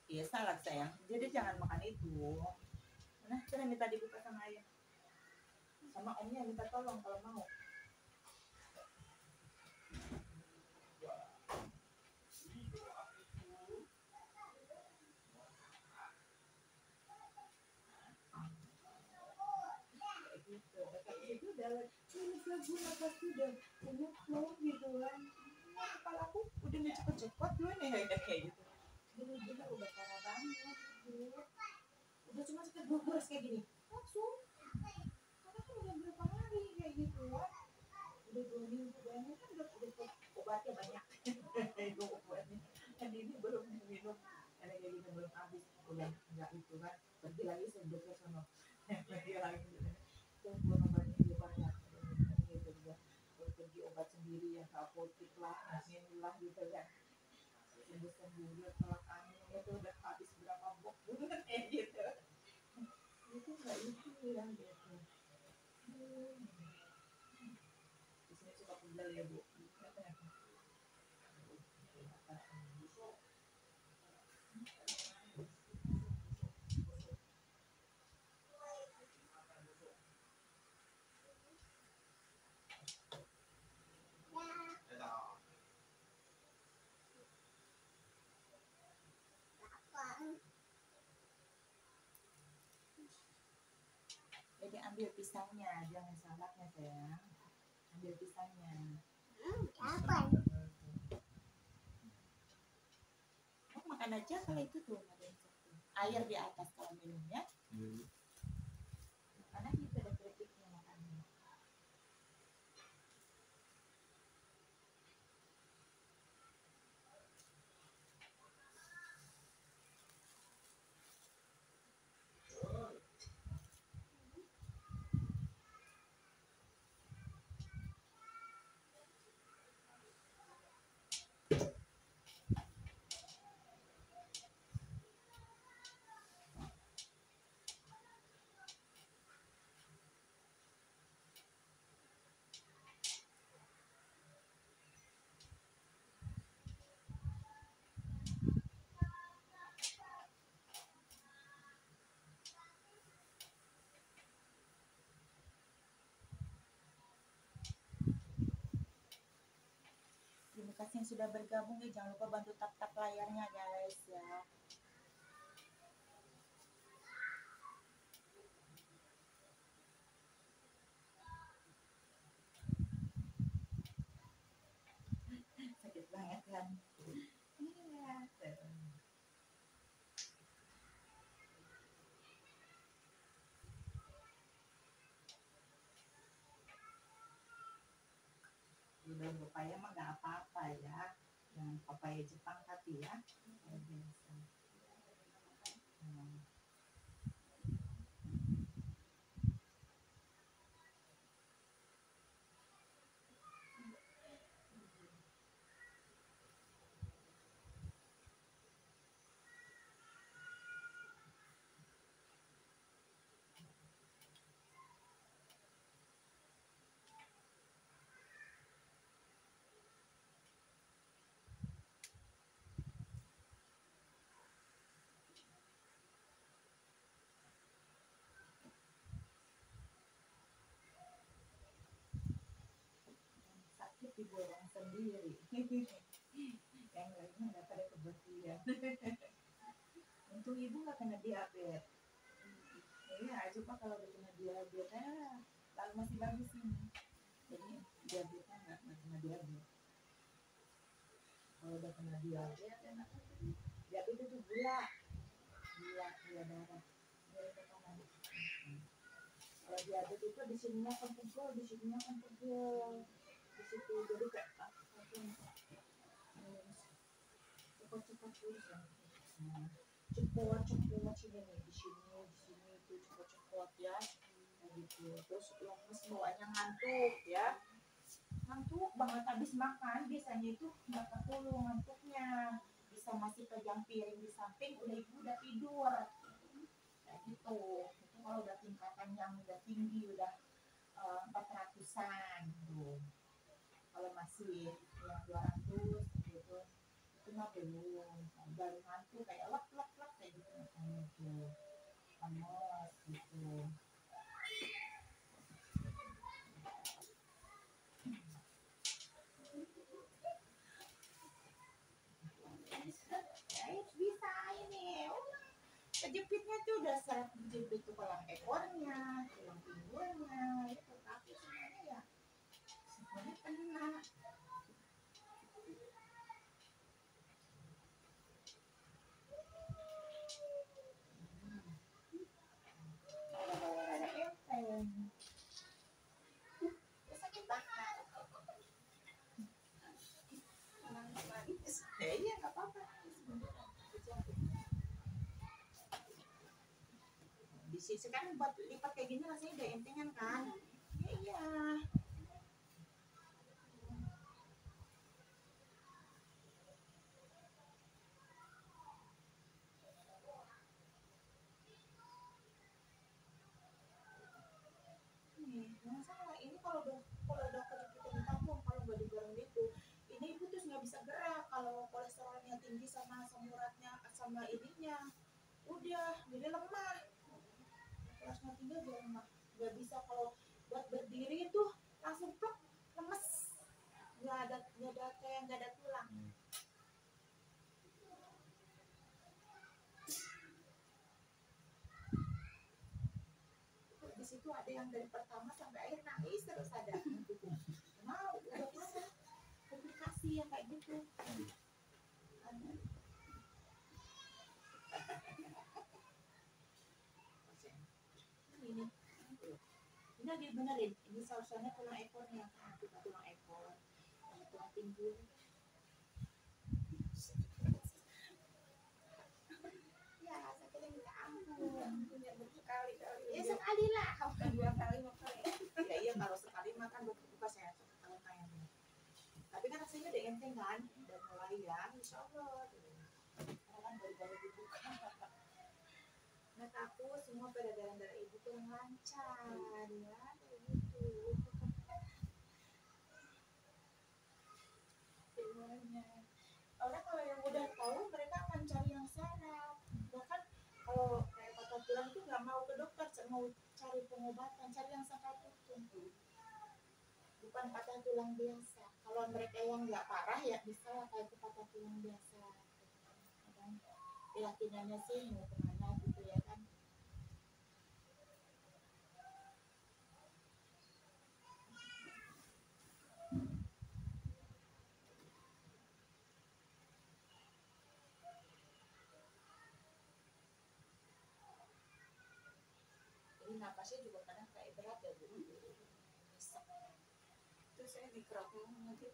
Iya salah sayang, jadi jangan makan itu. Nah, kita minta dibuka sama ayah, sama omnya minta tolong kalau mau. Gitu, itu udah lagu nafas udah flow gitu kan. Kepala aku udah cepet-cepet tuh nih kayak gitu. Bener-bener udah parah banget gitu. Udah cuma sekedar gugus kayak gini langsung, karena kan udah berapa hari kayak gitu kan, udah 2 minggu kan, udah obatnya banyak. Itu obatnya kan ini belum minum, karena kayak gini belum habis, udah enggak itu kan, pergi lagi sedokter sama pergi lagi dan obatnya dia banyak gitu dia, pergi obat sendiri yang ke apotek lah, asin lah gitu kan, sembuh tolak angin itu udah habis berapa box kayak gitu. Itu nggak itu ya gitu. Di sini suka pegal ya bu. Jadi ambil pisangnya, jangan salaknya sayang. Ambil pisangnya. Apa? Oh, makan aja kalau itu tuh ada yang satu. Air di atas kalau minumnya. Karena kita ada kritiknya makannya. Terima kasih yang sudah bergabung ya. Jangan lupa bantu tap-tap layarnya guys ya. Sakit banget kan. Iya. Udah papaya mah gak apa-apa ya. Yang papaya Jepang tapi ya. Biasa. seperti borong sendiri. Yang lainnya nggak pada kebersihan. Untung ibu nggak kena diabetes. Iya, cuma kalau udah kena diabetes, lalu masih bagus ini. Jadi diabetesnya nggak kena diabetes. Kalau udah kena diabetes, diabetes itu gula darah. Kalau diabetes itu di sininya kan pegel, di sininya kan pegel. Di situ jadi kayak cepat terus ya. Cepot sini nih, di sini itu cepot ya, gitu. Terus lemes, bawahnya ngantuk ya, ngantuk banget habis makan, biasanya itu nggak ketulung ngantuknya, bisa masih pegang piring di samping, ibu udah tidur, kayak gitu. Itu kalau udah tingkatan yang udah tinggi, udah 400-an gitu. Kalau masih yang 200 gitu, itu mah belum, baru ngantuk kayak lek kayak gitu makanya itu lemes gitu. Bisa ini kejepitnya tuh udah seret kejepit tuh tulang ekornya, tulang pinggulnya, itu kaki semuanya ya semuanya kena. Ada enteng, sakit banget. Iya nggak apa-apa. Di sini sekarang buat lipat kayak gini rasanya udah entengan kan? Iya. Masalah ini kalau udah kejepitan di kampung, kalau nggak dibareng itu, ini ibu terus nggak bisa gerak kalau kolesterolnya tinggi sama asam uratnya sama ininya, udah jadi lemah. Kolesterol tinggi aja lemah, nggak bisa kalau buat berdiri itu langsung plek lemes, nggak ada kayak nggak ada tulang. Di situ ada yang dari pertama sampai akhir nangis terus ada. Mau udah mana komplikasi yang kayak gitu. Ini lagi benerin, ini sausnya tulang ekornya, kita tulang ekor, tulang pinggul. Ya, sakitnya minta ampun. Ya sekali lah, bukan 2 kali, 3 kali. Ya iya kalau sekali makan buka saya kalau kayak gitu. Tapi kan rasanya udah enteng kan, udah mulai ya, insya Allah. Karena kan baru-baru dibuka. Nah aku semua pada darah ibu kurang lancar ya, kayak gitu. Orang kalau yang udah tahu mereka akan cari yang saraf. Bahkan kalau kayak patah tulang tuh nggak mau ke dokter, mau cari pengobatan, cari yang saraf itu. Bukan patah tulang biasa. Kalau mereka yang nggak parah ya bisa kayak patah tulang biasa. Keyakinannya sih mau kemana gitu ya kan. Ini napasnya juga kadang kayak berat ya bu. Terus saya dikerokin nanti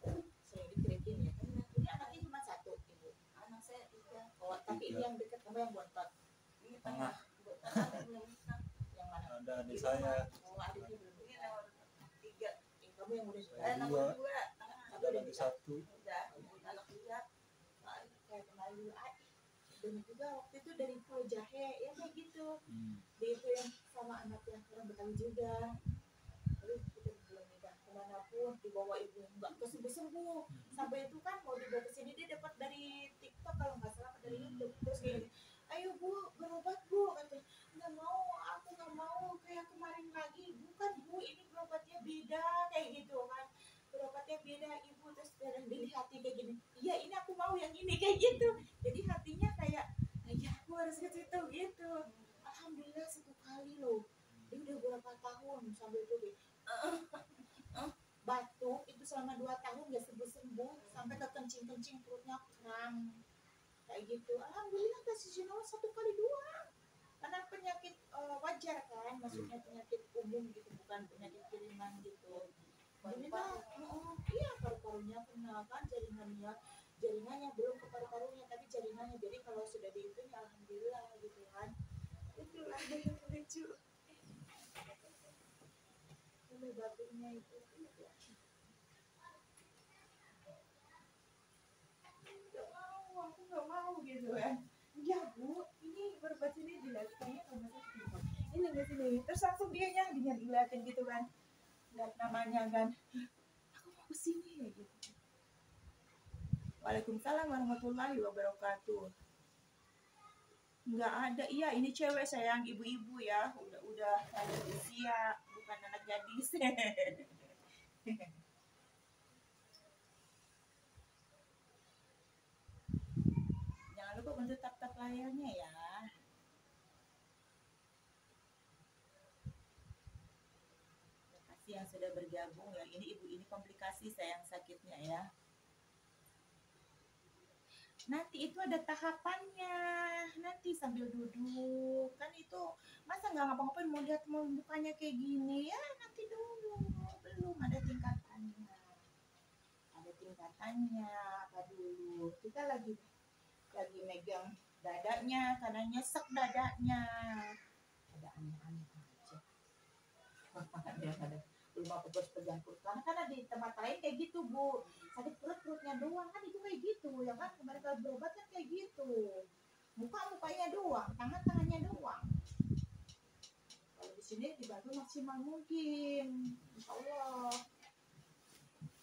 saya dikerokin ya kan. Ini anaknya cuma satu ibu. Anak saya 3. Oh tapi ini yang dekat sama yang bontot. Ini tengah. Yang mana? Ada adik saya. Oh adiknya belum. Ini nomor 3. Kamu yang udah Saya nomor 2. Ada lagi 1. Udah anak 3. Kayak kemarin banyak juga waktu itu dari Pulau Jahe ya kayak gitu. Dia itu yang sama anak yang orang Betawi juga. Lalu kita belum nikah kemanapun dibawa ibu nggak kesembuh sampai itu kan mau dibawa ke sini dia dapat dari TikTok kalau nggak salah dari YouTube terus gini, ayo bu berobat bu katanya, nggak mau aku nggak mau kayak kemarin lagi bukan bu ini berobatnya beda kayak gitu kan berobatnya beda ibu Jadi hati kayak gini, iya ini aku mau yang ini kayak gitu. Jadi hatinya kayak ya aku harus ke situ gitu. Alhamdulillah 1 kali loh. Dia udah berapa tahun sampai itu batuk itu selama 2 tahun gak sembuh-sembuh sampai ke kencing-kencing perutnya kram kayak gitu. Alhamdulillah kasih Jinawa 1 kali doang karena penyakit wajar kan, maksudnya penyakit umum gitu, bukan penyakit kiriman gitu. Alhamdulillah, iya paru-parunya kena kan, jaringannya belum ke paru-parunya tapi jaringannya, jadi kalau sudah dihitung ya alhamdulillah gitu kan. Itulah yang lucu. Sampai batuknya itu aku nggak mau gitu kan. Ya bu, ini berobat sini dilihatnya rumah sakit ini nggak sini, terus langsung dia dilihatin gitu kan, lihat namanya kan, aku mau kesini gitu. Waalaikumsalam warahmatullahi wabarakatuh. Nggak ada, iya ini cewek sayang, ibu-ibu ya, udah ada usia, bukan anak gadis. Jangan lupa untuk tap-tap layarnya ya. Terima kasih yang sudah bergabung ya. Ini ibu ini komplikasi sayang sakitnya ya. Nanti itu ada tahapannya, nanti sambil duduk kan, itu masa nggak ngapa-ngapain mau lihat mau mukanya kayak gini ya, nanti dulu, belum ada tingkatannya, apa dulu, kita lagi megang dadanya karena nyesek dadanya, ada aneh-aneh aja. Ada rumah pegang perut karena di tempat lain kayak gitu bu, sakit perutnya doang kan, itu kayak gitu ya kan, kemarin kalau berobat kan kayak gitu, mukanya doang, tangannya doang. Kalau di sini dibantu maksimal mungkin, insya Allah.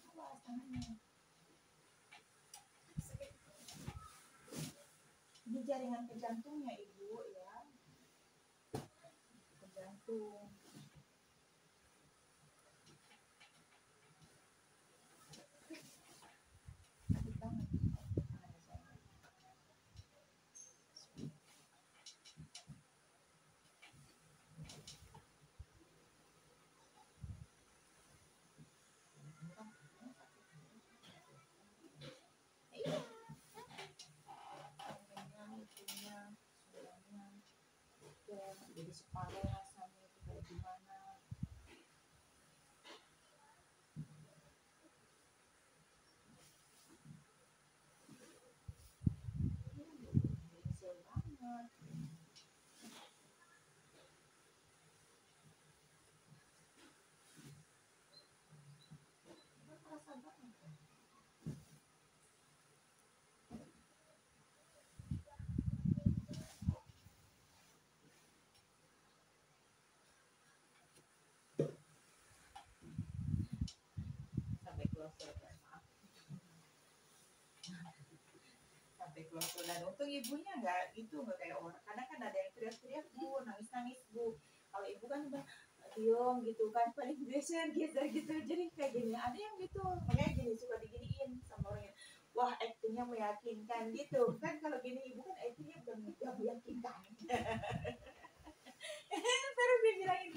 Awas tangannya. Ini jaringan ke jantungnya ibu ya, ke jantung. Jadi separuh rasanya itu kayak gimana. Nyesel banget. Terasa banget. Sampai keluar suara, maaf. Sampai keluar suara, dan untung ibunya nggak kayak orang, karena kan ada yang teriak-teriak bu, nangis bu. Kalau ibu kan udah diam gitu kan, paling geser gitu, jadi kayak gini, ada yang gitu, makanya gini suka diginiin sama orangnya. Wah, aktingnya meyakinkan gitu kan, kalau gini ibu kan aktingnya bukan meyakinkan. Terus dia bilangin,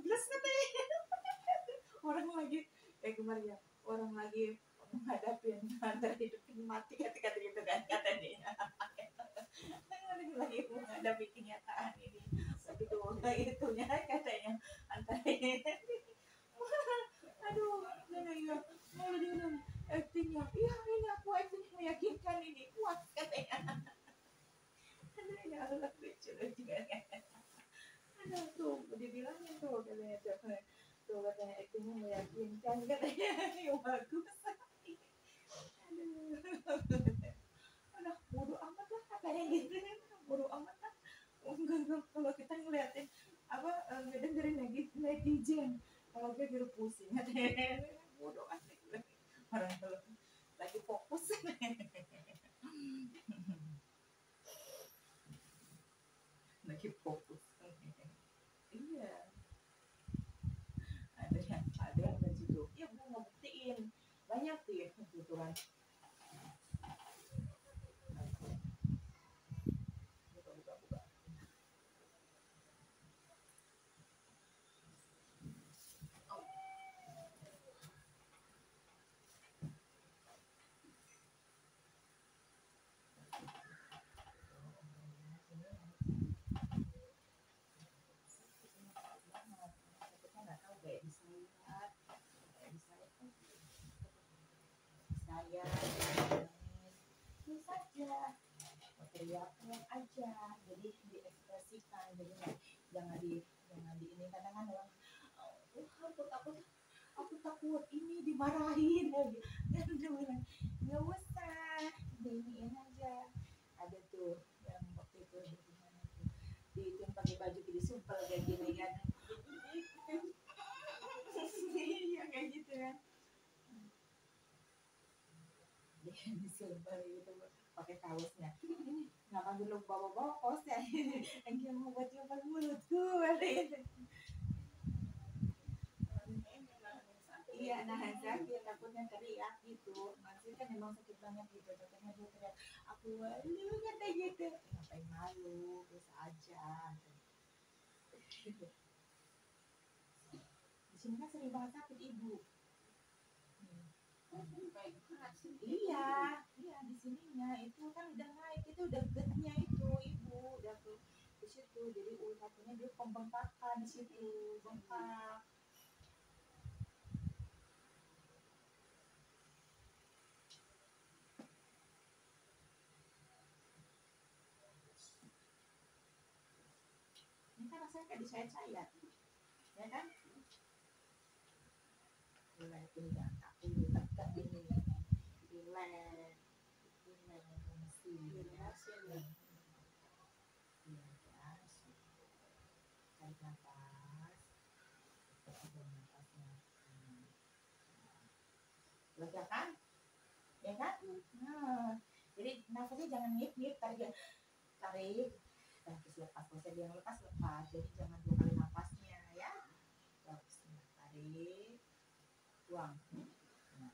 plus katanya, orang lagi kemarin ya, orang lagi menghadapi antara hidup dan mati, kata gitu kan, kata dia. Lagi menghadapi kenyataan ini, begitu itunya katanya antara aduh, ya mau dia aktingnya, iya ini aku akting meyakinkan, ini kuat katanya. Aduh, ya Allah, lucu juga kan. Aduh, tuh dibilangin tuh katanya, tuh katanya aktingnya meyakinkan katanya. Ya bagus. Aduh, bodo amat lah katanya gitu, bodo amat lah. Kalau kita ngeliatin ngedengerin netizen, kalau dia biru pusing katanya, bodo amat orang kalau lagi fokus. Lagi fokus. Iya, ada yang begitu ya, gue mau buktiin banyak tuh ya, pelan-pelan. Buka. Saya ini saja teriak-teriak aja, jadi diekspresikan, jadi jangan di ini, kadang kan orang aku takut ini dimarahin lagi, dan dia bilang nggak usah diiniin aja. Ada tuh yang waktu itu gimana tuh, di itu yang pakai baju jadi supel kayak gini kan. Iya kayak gitu kan, dia disumpel gitu pakai kaosnya, nggak dulu bawa kaosnya yang dia mau buat nyumpel mulutku gitu. Iya, nahan sakit, takutnya teriak gitu, maksudnya kan emang sakit banget gitu, takutnya dia teriak aku malu kata gitu, ngapain malu, biasa aja gitu. Di sini kan sering banget sakit ibu. Iya, iya di sininya itu kan udah naik, itu udah getnya itu ibu, udah ke situ, jadi takutnya dia pembengkakan di situ, bengkak. Ini kan rasanya kayak disayat-sayat, ya kan? Mulai pinggang aku tegak ini, relax, fungsi, tarik nafas, buang nafasnya, lega kan? Ya kan? Nah, jadi nafasnya jangan ngip-ngip, tarik, terus lepas, kalau saya bilang lepas, jadi jangan 2 kali nafasnya ya. Terus tarik, buang. Nah,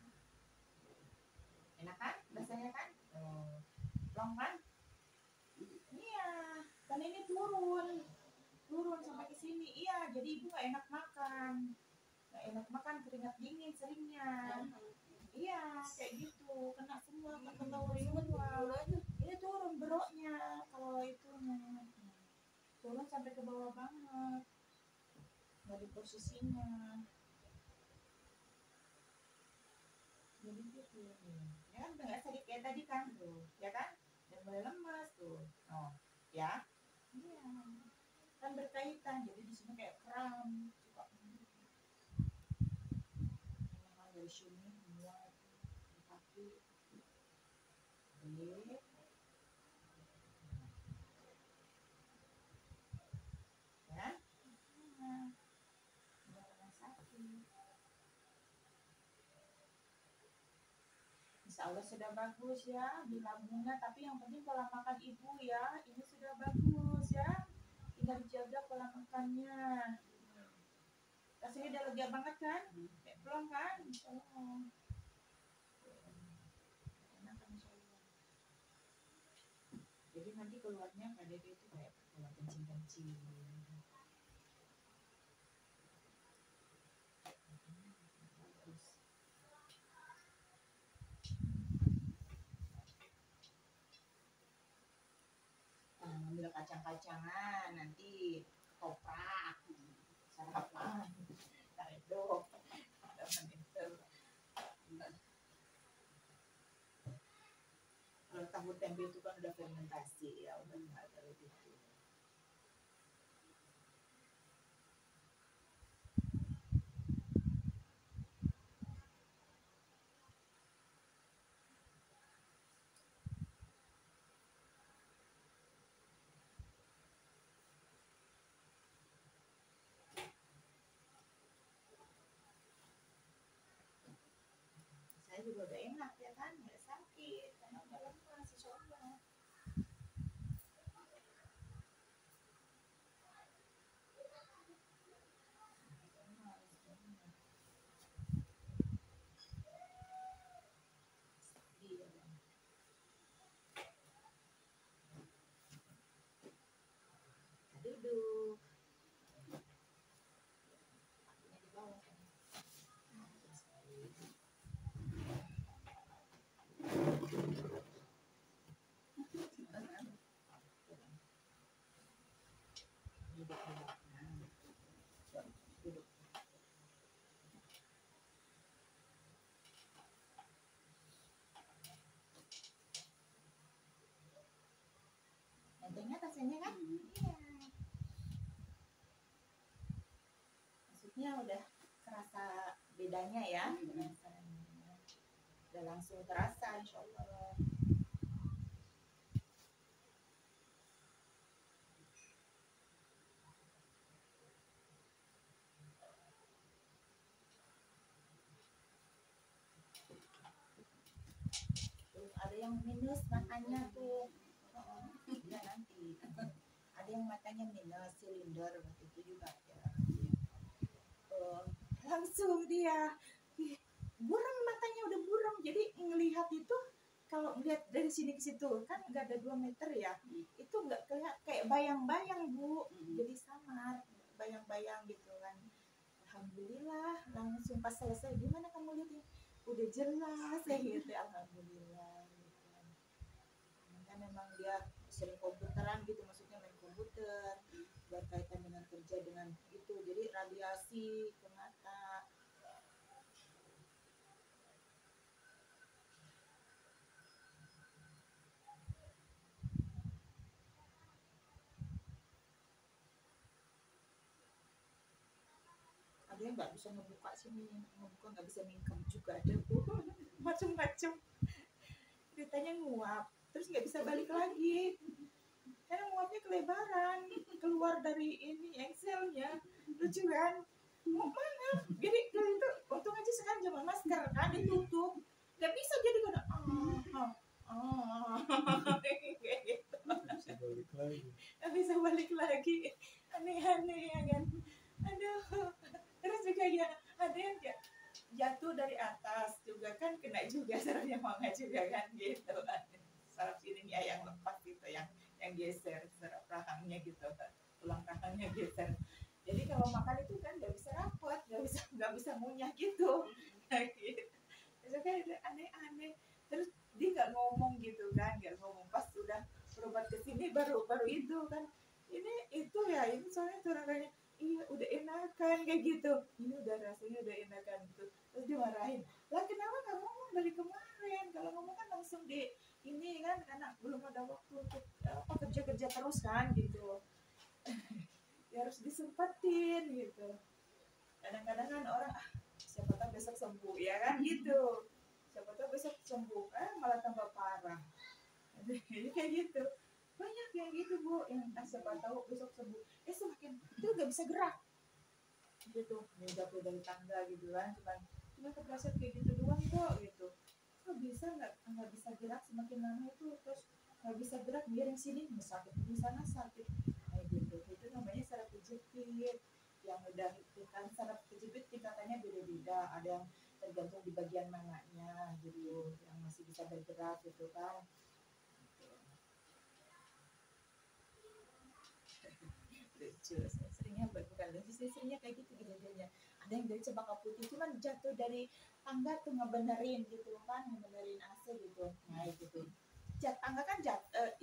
enak kan? Rasanya kan? Long kan? Iya, kan ini turun sampai ke sini. Iya, jadi ibu nggak enak makan, keringat dingin seringnya. Iya, kayak gitu, kena semua, kena semua. Ini turun beroknya, kalau itu turun sampai ke bawah banget, dari posisinya. Jadi gitu, ya kan udah nggak sakit kayak tadi kan tuh, ya kan? Dan mulai lemas tuh, oh, ya, iya, kan berkaitan. Jadi di sini kayak kram, suka dari sini semua di kaki, ya, nah, sakit. Insya Allah sudah bagus ya di lambungnya, tapi yang penting pola makan ibu ya, ini sudah bagus ya, tinggal dijaga pola makannya. Rasanya udah lega banget kan, kayak plong kan, Insya Allah enak kan, Insya Allah. Jadi nanti keluarnya KDP itu kayak keluar kencing-kencing. Ambil kacang-kacangan nanti toprak sarapan itu kalau tahu tempe itu kan udah fermentasi ya, udah nggak terlalu gitu. Saya juga udah enak ya kan, nggak sakit karena udah lemas, Insya Allah. rasanya kan. Iya, maksudnya udah kerasa bedanya ya, rasanya udah langsung terasa insya Allah. Terus ada yang minus matanya tuh. Iya nanti ada yang matanya minus silinder waktu itu juga ada. Langsung dia buram, matanya udah buram, jadi ngelihat itu kalau ngelihat dari sini ke situ kan nggak ada 2 meter ya, itu nggak kayak bayang-bayang Bu, jadi samar bayang-bayang gitu kan. Alhamdulillah langsung pas selesai, gimana kamu lihatnya, udah jelas ya gitu, alhamdulillah gitu kan. Kan memang dia sering komputeran gitu, maksudnya main komputer berkaitan dengan kerja dengan itu, jadi radiasi ke mata. Ada yang nggak bisa ngebuka sini, ngebuka nggak bisa mingkem juga ada Bu. Macem-macem ceritanya, nguap terus nggak bisa balik lagi karena nguapnya kelebaran keluar dari ini Excelnya, lucu kan. Mau mana jadi kalau itu untung aja sekarang zaman masker kan ditutup, nggak bisa jadi kan kayak gitu, Bisa balik lagi. nggak bisa balik lagi, aneh-aneh ya kan. Aduh, terus juga ya ada yang jatuh dari atas juga kan, kena juga sarafnya mangga juga kan gitu kan. Saraf ininya yang lepas gitu, yang geser saraf rahangnya gitu, tulang rahangnya geser. Jadi kalau makan itu kan nggak bisa rapat, nggak bisa ngunyah gitu. Kayak gitu. Terus kan aneh-aneh. Terus dia nggak ngomong gitu kan, nggak ngomong, pas sudah berobat ke sini baru itu kan. Ini itu ya, ini soalnya tenaga, iya udah enakan kayak gitu, ini udah rasanya udah enakan gitu. Terus dimarahin, lah kenapa nggak ngomong dari kemarin, kalau ngomong kan langsung di ini kan, karena belum ada waktu untuk kerja terus kan gitu. Ya harus disempatin gitu. Kadang-kadang kan orang siapa tahu besok sembuh ya kan gitu, siapa tahu besok sembuh malah tambah parah. Jadi kayak gitu, banyak yang gitu Bu, yang siapa tahu besok sembuh, semakin itu nggak bisa gerak gitu, jatuh dari tangga gitu kan, cuma kepleset kayak gitu doang kok gitu. Kok bisa nggak bisa gerak, semakin lama itu terus nggak bisa gerak, miring sini sakit, di sana sakit kayak gitu. Itu namanya saraf kejepit, yang udah kan saraf kejepit tingkatannya beda-beda, ada yang tergantung di bagian mananya gitu, yang masih bisa bergerak gitu kan. Lucu, seringnya bukan lucu sih, seringnya kayak gitu kejadiannya. Ada yang dari Cempaka Putih cuman jatuh dari tangga tuh ngebenerin gitu kan, ngebenerin AC gitu, naik gitu. Tangga kan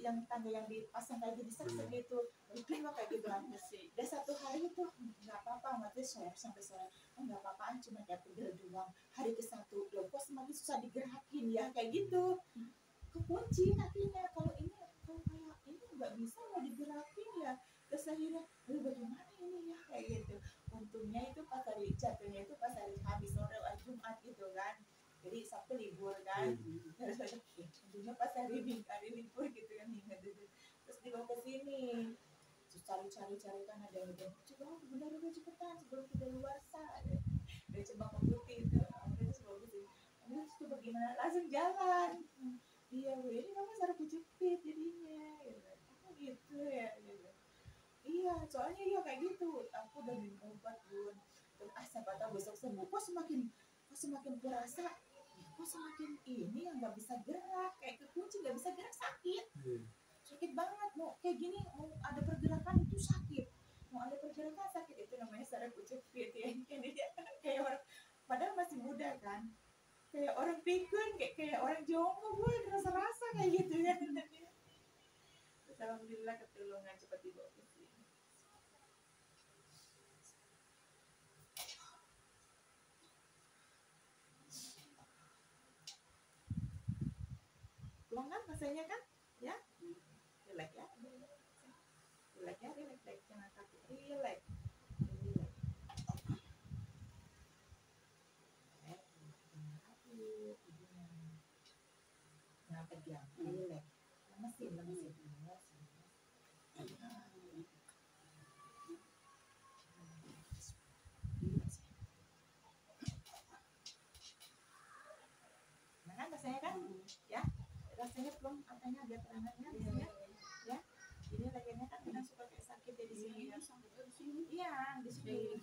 yang tangga yang dipasang kayak gini serseng gitu, nengok kayak gitu kan sih. Udah 1 hari itu nggak apa-apa, mati sore sampai sore, nggak apa-apaan, cuma kayak pegel doang. Hari ke-1 loh kok semakin susah digerakin ya kayak gitu, kekunci kakinya. Kalau kayak ini nggak bisa mau digerakin ya. Terus akhirnya bagaimana ini ya kayak gitu. Untungnya itu pas hari jatuhnya itu pas hari habis sore Jumat gitu kan, jadi Sabtu libur kan. Untungnya pas hari libur gitu kan, ingat itu. Terus dibawa ke sini, terus cari kan, ada yang bilang coba benar cepetan sebelum kita luar dari Cempaka Putih itu. Terus bawa ke sini, terus coba gimana, langsung jalan. Iya Bu, ini kamu saraf kejepit jadinya gitu. Oh gitu ya gitu. Iya, soalnya ya kayak gitu. Aku udah minum obat Bun. Terus siapa tahu besok sembuh. Kok semakin kurasa, kok semakin ini yang nggak bisa gerak, kayak kekunci nggak bisa gerak, sakit. Sakit banget. Mau kayak gini, mau ada pergerakan itu sakit. Mau ada pergerakan sakit, itu namanya saraf kejepit ya. Kayak orang, padahal masih muda kan. Kayak orang pikun, kayak orang jongkok, gue rasa-rasa kayak gitu ya. Terus alhamdulillah ketulungan, cepat dibawa ke sini. Pulang kan rasanya kan, ya, jelek ya. Relax ya, relax, jangan takut, relax, relax. Jangan tegang, relax. Lemesin. Nah, rasanya kan, ya, rasanya belum katanya ada terangannya, rasanya, ya. Ini lehernya kan kadang suka kayak sakit ya di sini ya. Iya, di sini.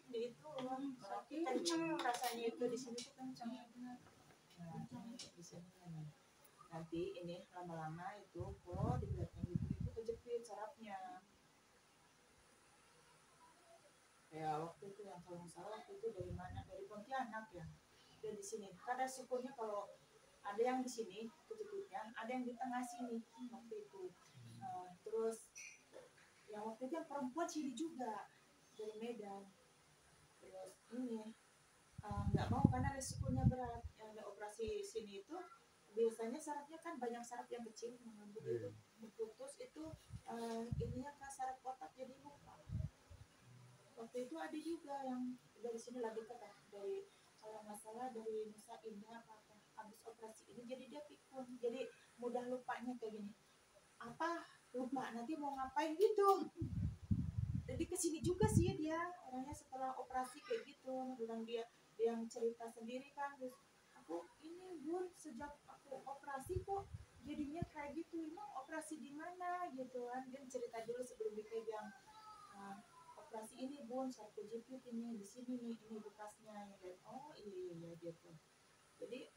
Di itu, berarti kenceng rasanya itu di sini tuh kenceng. Nah, ini di sini nih. Nanti ini lama-lama itu kok di belakang itu kejepit sarafnya. Ya waktu itu yang kalau nggak salah waktu itu dari mana, dari Pontianak ya, dan di sini karena syukurnya kalau ada yang di sini kejepitnya, ada yang di tengah sini waktu itu. Terus yang waktu itu yang perempuan sini juga dari Medan. Terus ini nggak mau karena resikonya berat. Yang ada operasi sini itu biasanya sarafnya kan banyak saraf yang kecil begitu putus itu ininya kan saraf otak jadi lupa. Waktu itu ada juga yang dari sini lagi dekat dari kalau masalah dari Nusa Indah apa habis operasi ini jadi dia pikun, jadi mudah lupanya kayak gini. Apa lupa nanti mau ngapain gitu. Jadi kesini juga sih dia orangnya setelah operasi kayak gitu, bilang dia yang cerita sendiri kan, terus aku ini Bun sejak aku operasi kok jadinya kayak gitu, emang operasi di mana gitu kan, dia cerita dulu sebelum dipegang. Operasi ini Bun saya kejepit ini di sini nih, ini bekasnya dan oh iya gitu. Jadi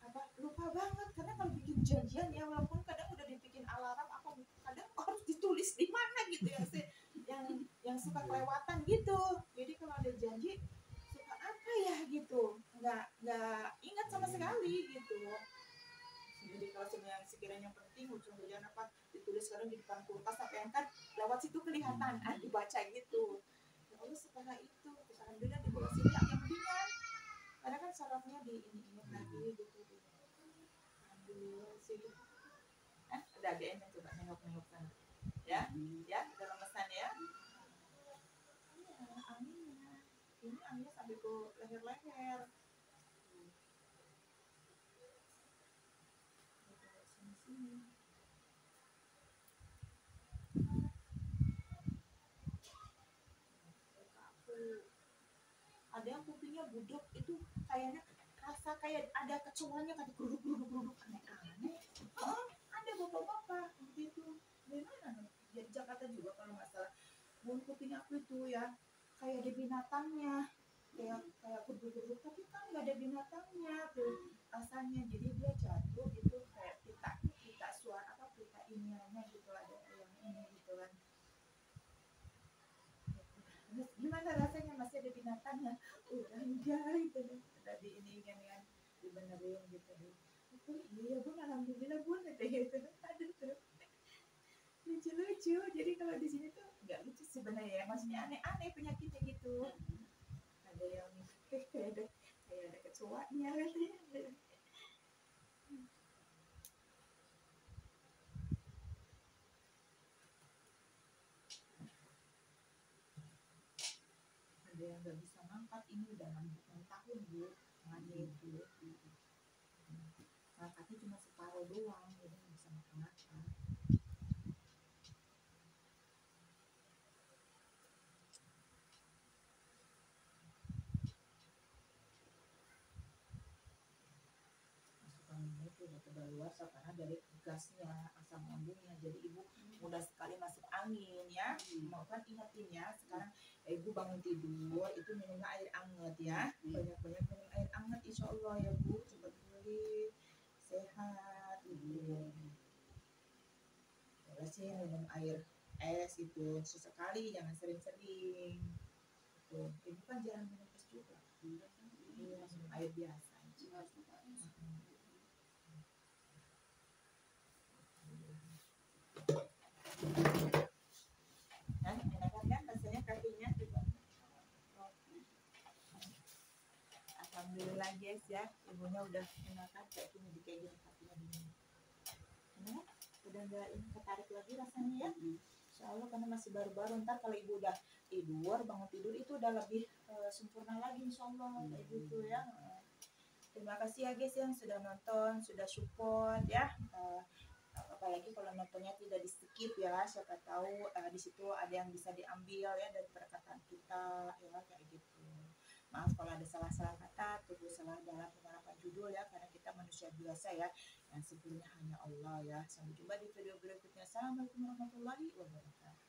apa lupa banget karena kalau bikin janjian ya walaupun kadang udah dibikin alarm aku kadang harus ditulis di mana gitu ya yang suka kelewatan gitu. Jadi kalau ada janji suka apa ya gitu nggak ingat sama sekali gitu. Jadi kalau yang sekiranya penting ujung hujan apa ditulis sekarang di depan kulkas apa yang kan lewat situ kelihatan dibaca gitu. Ya Allah setelah itu terus alhamdulillah di bawah sini agak mendingan karena kan sarafnya di ini lagi gitu. Alhamdulillah sih. Udah AGN yang coba nengok sana. Ya, udah lemesan ya. Anginnya. Ini anginnya sampai ke leher-leher. Sini. Ada yang kupingnya budok itu kayaknya rasa kayak ada kecoanya kayak geruduk aneh-aneh. Ada bapak-bapak begitu. Dari mana? Di Jakarta juga kalau nggak salah. Bulu kuping aku itu ya kayak ada binatangnya, kayak geruduk tapi kan nggak ada binatangnya tuh rasanya. Jadi dia jatuh gitu kayak pita suara apa pita iniannya gitu ada yang ini gitu kan. Gimana rasanya masih ada binatangnya? Udah enggak itu udah di ini kan dibenerin gitu deh. Iya Bun, alhamdulillah Bun gitu. Aduh tuh lucu. Jadi kalau di sini tuh nggak lucu sebenarnya, maksudnya aneh-aneh penyakitnya gitu. Ada yang kayak ada kecoanya katanya. Ada yang nggak bisa ngangkat, ini udah 6 tahun Bu ngangkat itu. Ngangkatnya cuma separuh doang, jadi nggak bisa ngangkat. Masukan itu udah kedaluarsa karena dari gasnya asam lambungnya, jadi ibu mudah sekali masuk angin ya. Mau kan ingetin ya sekarang ibu bangun tidur itu minumnya air anget ya, banyak-banyak minum air anget insya Allah ya Bu, cepat pulih sehat ibu. Boleh sih minum air es itu sesekali, jangan sering-sering itu. Ibu kan jarang minum es juga, minum air biasa. Kan enakan kan rasanya kakinya juga. Alhamdulillah guys ya, ibunya udah enakan kayak gini kakinya begini. udah nggak ini ketarik lagi rasanya ya. Insya Allah karena masih baru-baru, ntar kalau ibu udah tidur, bangun tidur itu udah lebih sempurna lagi insya Allah kayak gitu ya. Terima kasih ya guys yang sudah nonton, sudah support ya. Apalagi kalau nontonnya tidak di skip ya, siapa tahu di situ ada yang bisa diambil ya dari perkataan kita ya kayak gitu. Maaf kalau ada salah-salah kata, tunggu salah dalam penerapan judul ya, karena kita manusia biasa ya, yang sempurna hanya Allah ya. Sampai jumpa di video berikutnya. Assalamualaikum warahmatullahi wabarakatuh.